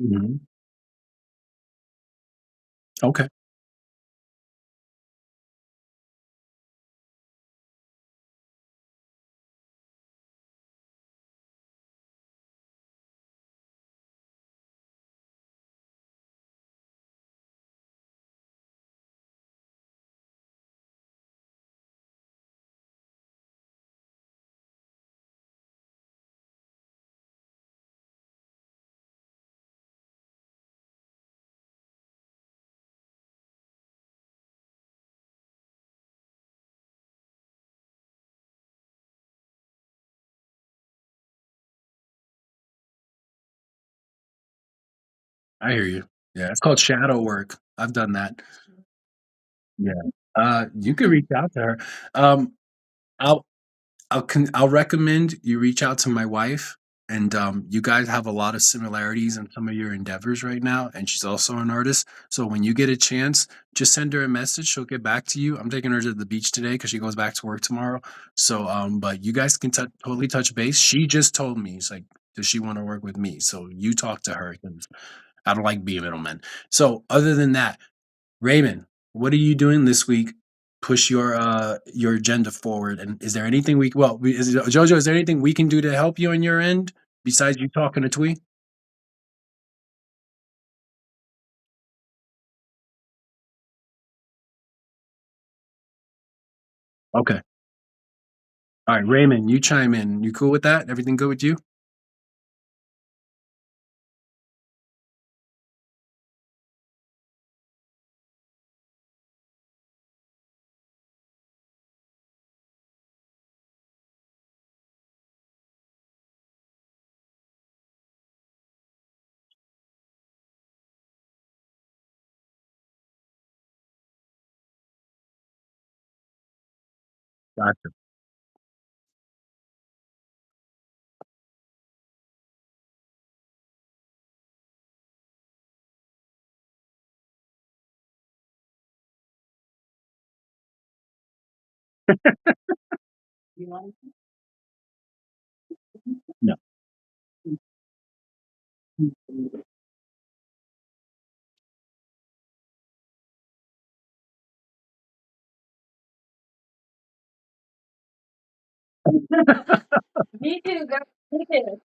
Mhm. Okay. I hear you. Yeah, it's called shadow work. I've done that. Yeah. You could reach out to her. Um, I'll I'll recommend you reach out to my wife, and you guys have a lot of similarities in some of your endeavors right now, and she's also an artist. So when you get a chance, just send her a message. She'll get back to you. I'm taking her to the beach today because she goes back to work tomorrow. So, but you guys can totally touch base. She just told me, it's like, does she want to work with me? So you talk to her 'cause I don't like being a middleman. So other than that, Raymond, what are you doing this week? Push your agenda forward. And is there anything Jojo, is there anything we can do to help you on your end besides you talking to Twee? Okay. All right, Raymond, you chime in. You cool with that? Everything good with you? Gotcha. No. Me too, girl. Me too.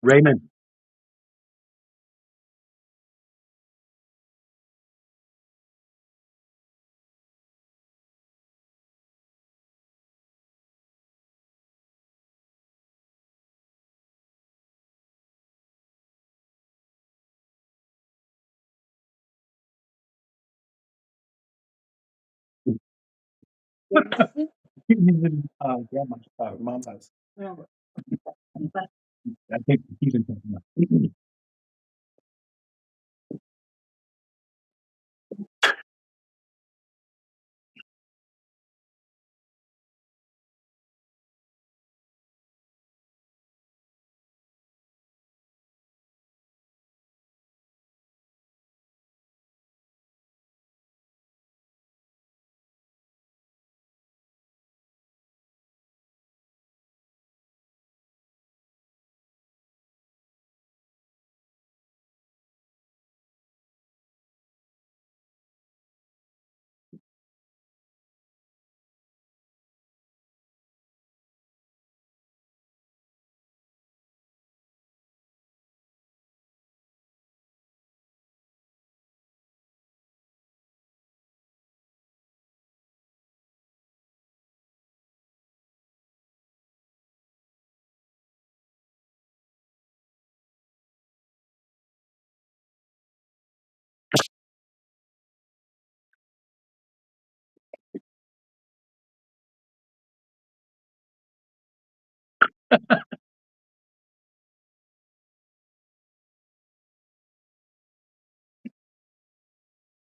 Raymond. Grandma's mom's house. I think he's in Pennsylvania.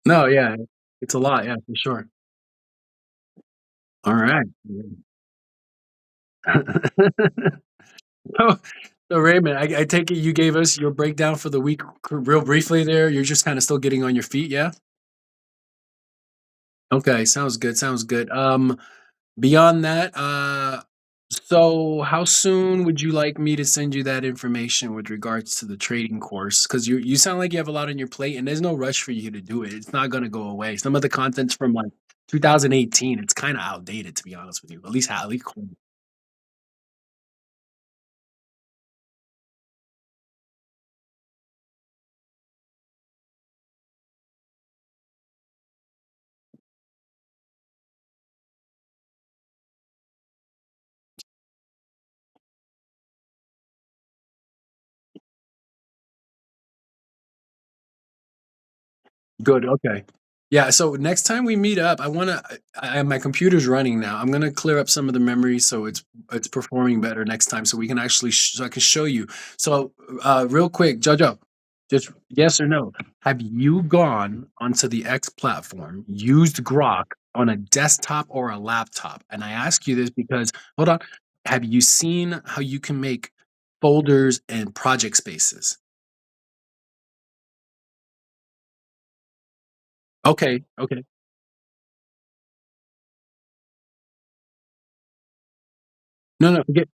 No, yeah. It's a lot, yeah, for sure. All right. So so Raymond, I take it you gave us your breakdown for the week real briefly there. You're just kinda still getting on your feet, yeah? Okay, sounds good, sounds good. Beyond that, so how soon would you like me to send you that information with regards to the trading course? Because you sound like you have a lot on your plate, and there's no rush for you to do it. It's not gonna go away. Some of the content's from, like, 2018. It's kinda outdated, to be honest with you, at least good, okay. Yeah, so next time we meet up, my computer's running now. I'm gonna clear up some of the memory so it's performing better next time so we can actually so I can show you. So, real quick, Jojo. Just yes or no. Have you gone onto the X platform, used Grok on a desktop or a laptop? And I ask you this because hold on. Have you seen how you can make folders and project spaces? Okay, okay. No, no, forget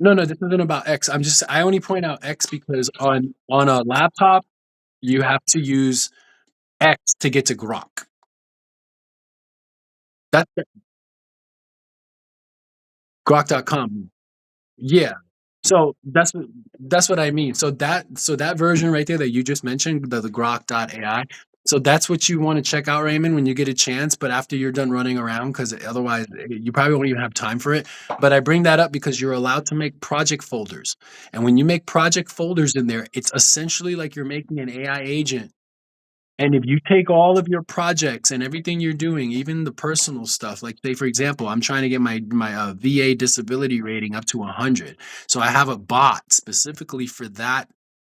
no, no, this isn't about X. I only point out X because on a laptop, you have to use X to get to Grok. That's Grok.com. Yeah. So that's what I mean. So that version right there that you just mentioned, the Grok.ai. So that's what you want to check out, Raymond, when you get a chance. But after you're done running around, because otherwise you probably won't even have time for it. But I bring that up because you're allowed to make project folders. And when you make project folders in there, it's essentially like you're making an AI agent, and if you take all of your projects and everything you're doing, even the personal stuff, like say for example, I'm trying to get my VA disability rating up to 100. So I have a bot specifically for that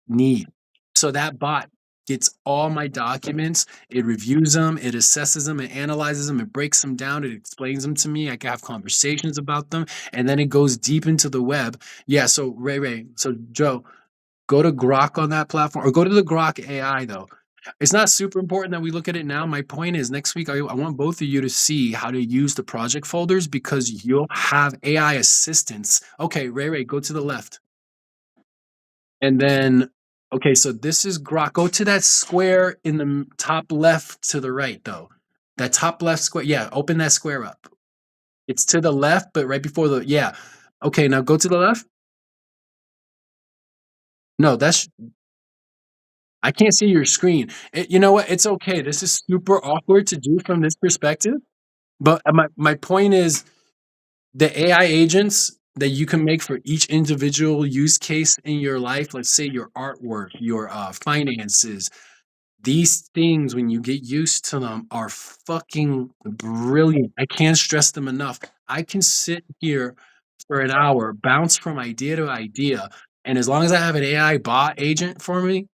need. So that bot gets all my documents, it reviews them, it assesses them, it analyzes them, it breaks them down, it explains them to me. I can have conversations about them, and then it goes deep into the web. Yeah, so Ray, so Joe, go to Grok on that platform or go to the Grok AI though. It's not super important that we look at it now. My point is next week I want both of you to see how to use the project folders because you'll have AI assistants. Okay, Ray, go to the left. And then okay, so this is Grok. Go to that square in the top left to the right though. That top left square. Yeah, open that square up. It's to the left, but right before the yeah. Okay, now go to the left. No, that's I can't see your screen. You know what? It's okay. This is super awkward to do from this perspective. But my point is the AI agents that you can make for each individual use case in your life, let's say your artwork, your finances, these things, when you get used to them, are fucking brilliant. I can't stress them enough. I can sit here for an hour, bounce from idea to idea. And as long as I have an AI bot agent for me,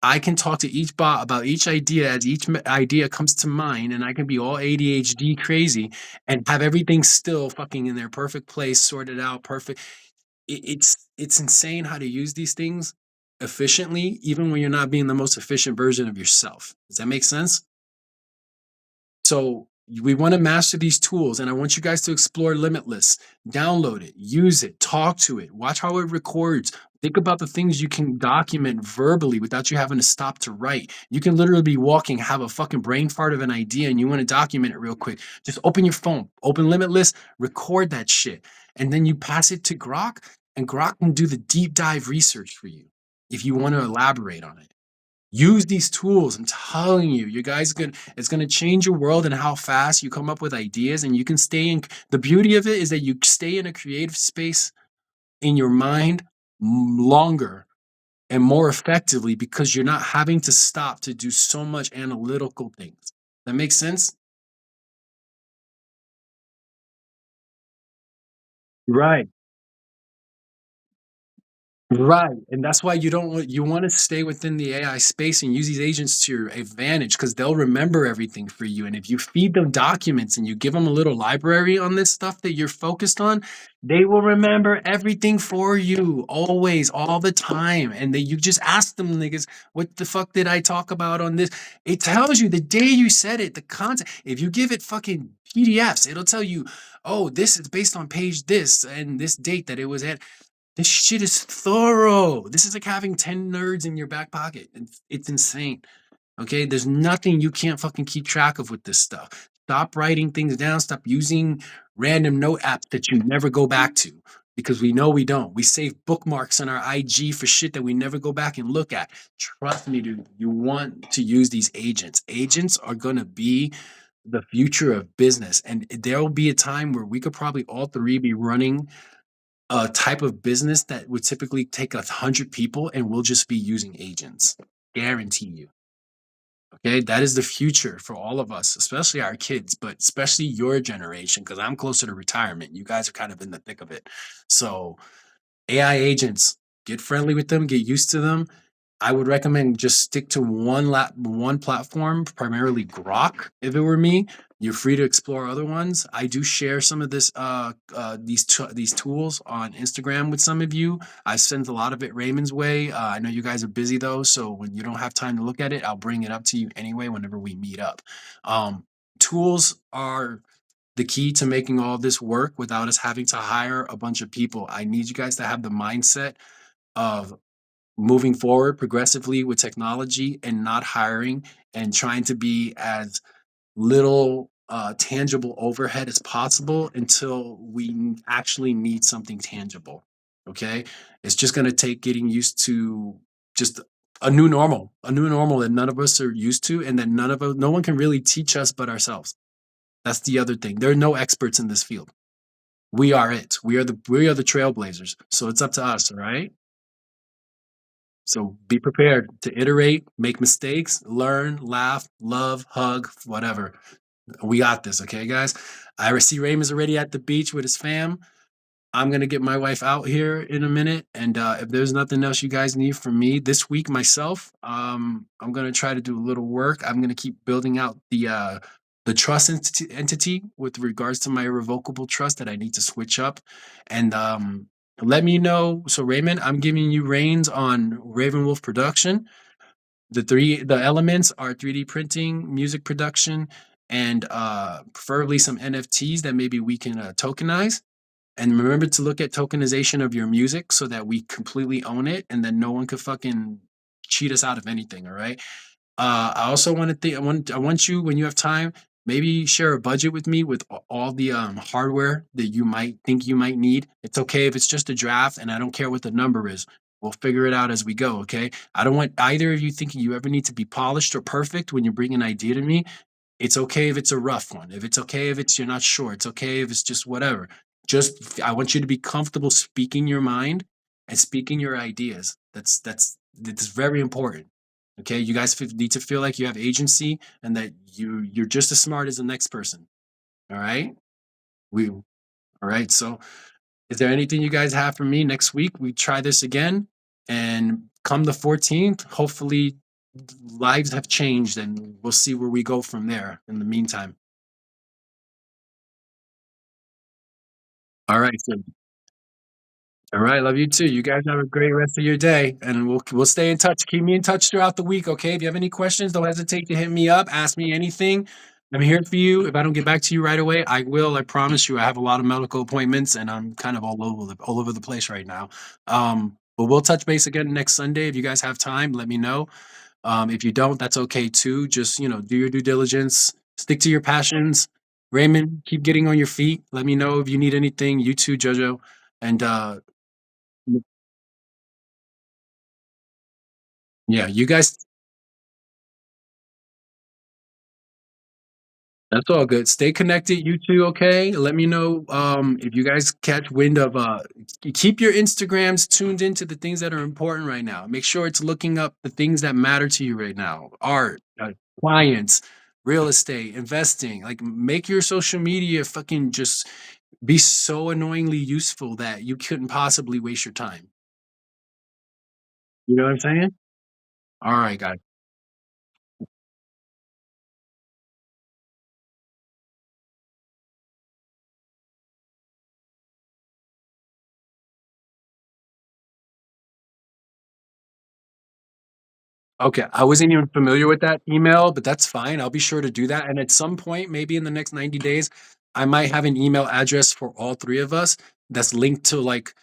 I can talk to each bot about each idea as each idea comes to mind, and I can be all ADHD crazy and have everything still fucking in their perfect place, sorted out, perfect. It's insane how to use these things efficiently, even when you're not being the most efficient version of yourself. Does that make sense? So we want to master these tools, and I want you guys to explore Limitless. Download it, use it, talk to it, watch how it records. Think about the things you can document verbally without you having to stop to write. You can literally be walking, have a fucking brain fart of an idea, and you want to document it real quick. Just open your phone, open Limitless, record that shit, and then you pass it to Grok, and Grok can do the deep dive research for you if you want to elaborate on it. Use these tools. I'm telling you, you guys are gonna it's gonna change your world and how fast you come up with ideas, and you can stay in the beauty of it is that you stay in a creative space in your mind longer and more effectively because you're not having to stop to do so much analytical things. That makes sense? Right. Right, and that's why you wanna stay within the AI space and use these agents to your advantage because 'cause they'll remember everything for you, and if you feed them documents and you give them a little library on this stuff that you're focused on, they will remember everything for you, always, all the time, and then you just ask them niggas, "What the fuck did I talk about on this?" It tells you the day you said it, the content. If you give it fucking PDFs, it'll tell you, "Oh, this is based on page this and this date that it was at." This shit is thorough. This is like having 10 nerds in your back pocket. It's insane. Okay. There's nothing you can't fucking keep track of with this stuff. Stop writing things down. Stop using random note apps that you never go back to because we know we don't. We save bookmarks on our IG for shit that we never go back and look at. Trust me, dude. You want to use these agents. Agents are going to be the future of business. And there will be a time where we could probably all three be running a type of business that would typically take 100 people and we'll just be using agents. Guarantee you. Okay. That is the future for all of us, especially our kids, but especially your generation, because I'm closer to retirement. You guys are kind of in the thick of it. So, AI agents, get friendly with them, get used to them, I would recommend just stick to one platform, primarily Grok. If it were me, you're free to explore other ones. I do share some of these tools on Instagram with some of you. I send a lot of it Raymond's way. I know you guys are busy though, so when you don't have time to look at it, I'll bring it up to you anyway whenever we meet up. Um, Tools are the key to making all this work without us having to hire a bunch of people. I need you guys to have the mindset of moving forward progressively with technology and not hiring and trying to be as little tangible overhead as possible until actually need something tangible. Okay. It's just going to take getting used to just a new normal that none of us are used to, and that no one can really teach us but ourselves. That's the other thing. There are no experts in this field. We are it. We are the trailblazers. So it's up to us. All right. So be prepared to iterate, make mistakes, learn, laugh, love, hug, whatever. We got this, okay, guys? I see Raymond's already at the beach with his fam. I'm gonna get my wife out here in a minute, and if there's nothing else you guys need from me this week, myself, I'm gonna try to do a little work. I'm gonna keep building out the trust entity with regards to my irrevocable trust that I need to switch up, and let me know. So Raymond, I'm giving you reins on Raven Wolf production. The elements are 3D printing, music production, and preferably some NFTs that maybe we can tokenize. And remember to look at tokenization of your music so that we completely own it and then no one could fucking cheat us out of anything. All right. I also want to think. I want you, when you have time, maybe share a budget with me with all the hardware that you might think you might need. It's okay if it's just a draft, and I don't care what the number is. We'll figure it out as we go. Okay. I don't want either of you thinking you ever need to be polished or perfect when you bring an idea to me. It's okay if it's a rough one. If it's okay if it's you're not sure. It's okay if it's just whatever. Just I want you to be comfortable speaking your mind and speaking your ideas. That's very important. Okay, you guys need to feel like you have agency and that you're just as smart as the next person. All right, we all right. So, is there anything you guys have for me next week? We try this again, and come the 14th, hopefully lives have changed, and we'll see where we go from there. In the meantime, all right. So all right, love you too. You guys have a great rest of your day, and we'll stay in touch. Keep me in touch throughout the week, okay? If you have any questions, don't hesitate to hit me up. Ask me anything. I'm here for you. If I don't get back to you right away, I will. I promise you. I have a lot of medical appointments, and I'm kind of all over the place right now. But we'll touch base again next Sunday. If you guys have time, let me know. If you don't, that's okay too. Just do your due diligence. Stick to your passions. Raymond, keep getting on your feet. Let me know if you need anything. You too, Jojo, and yeah, you guys, that's all good. Stay connected, you two, okay? Let me know if you guys catch wind of keep your Instagrams tuned into the things that are important right now. Make sure it's looking up the things that matter to you right now. Art, clients, real estate, investing. Like make your social media fucking just be so annoyingly useful that you couldn't possibly waste your time. You know what I'm saying? All right, guys. Okay, I wasn't even familiar with that email, but that's fine. I'll be sure to do that. And at some point, maybe in the next 90 days, I might have an email address for all three of us that's linked to like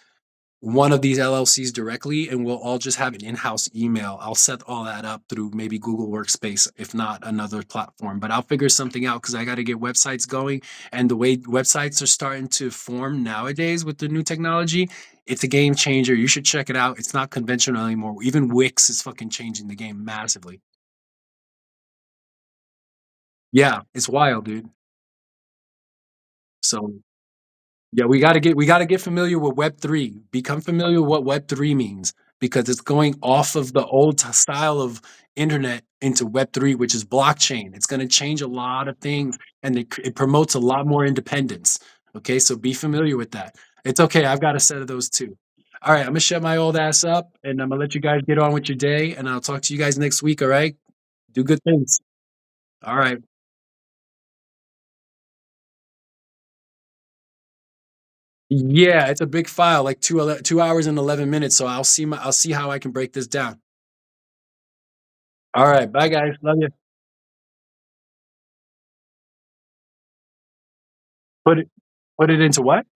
one of these LLCs directly, and we'll all just have an in-house email. I'll set all that up through maybe Google Workspace, if not another platform. But I'll figure something out because I got to get websites going. And the way websites are starting to form nowadays with the new technology, it's a game changer. You should check it out. It's not conventional anymore. Even Wix is fucking changing the game massively. Yeah, it's wild, dude. So yeah, we gotta get familiar with Web3. Become familiar with what Web3 means because it's going off of the old style of internet into Web3, which is blockchain. It's gonna change a lot of things and it promotes a lot more independence. Okay, so be familiar with that. It's okay. I've got a set of those too. All right, I'm gonna shut my old ass up, and I'm gonna let you guys get on with your day, and I'll talk to you guys next week. All right, do good things. All right. Yeah, it's a big file, like 2 hours and 11 minutes. So I'll see how I can break this down. All right, bye guys. Love you. Put it put it into what?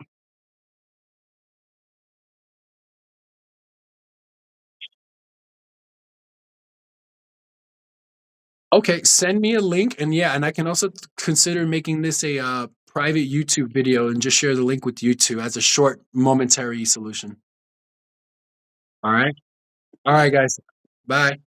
Okay, send me a link, and yeah, and I can also consider making this a private YouTube video and just share the link with you two as a short momentary solution. All right. All right, guys. Bye.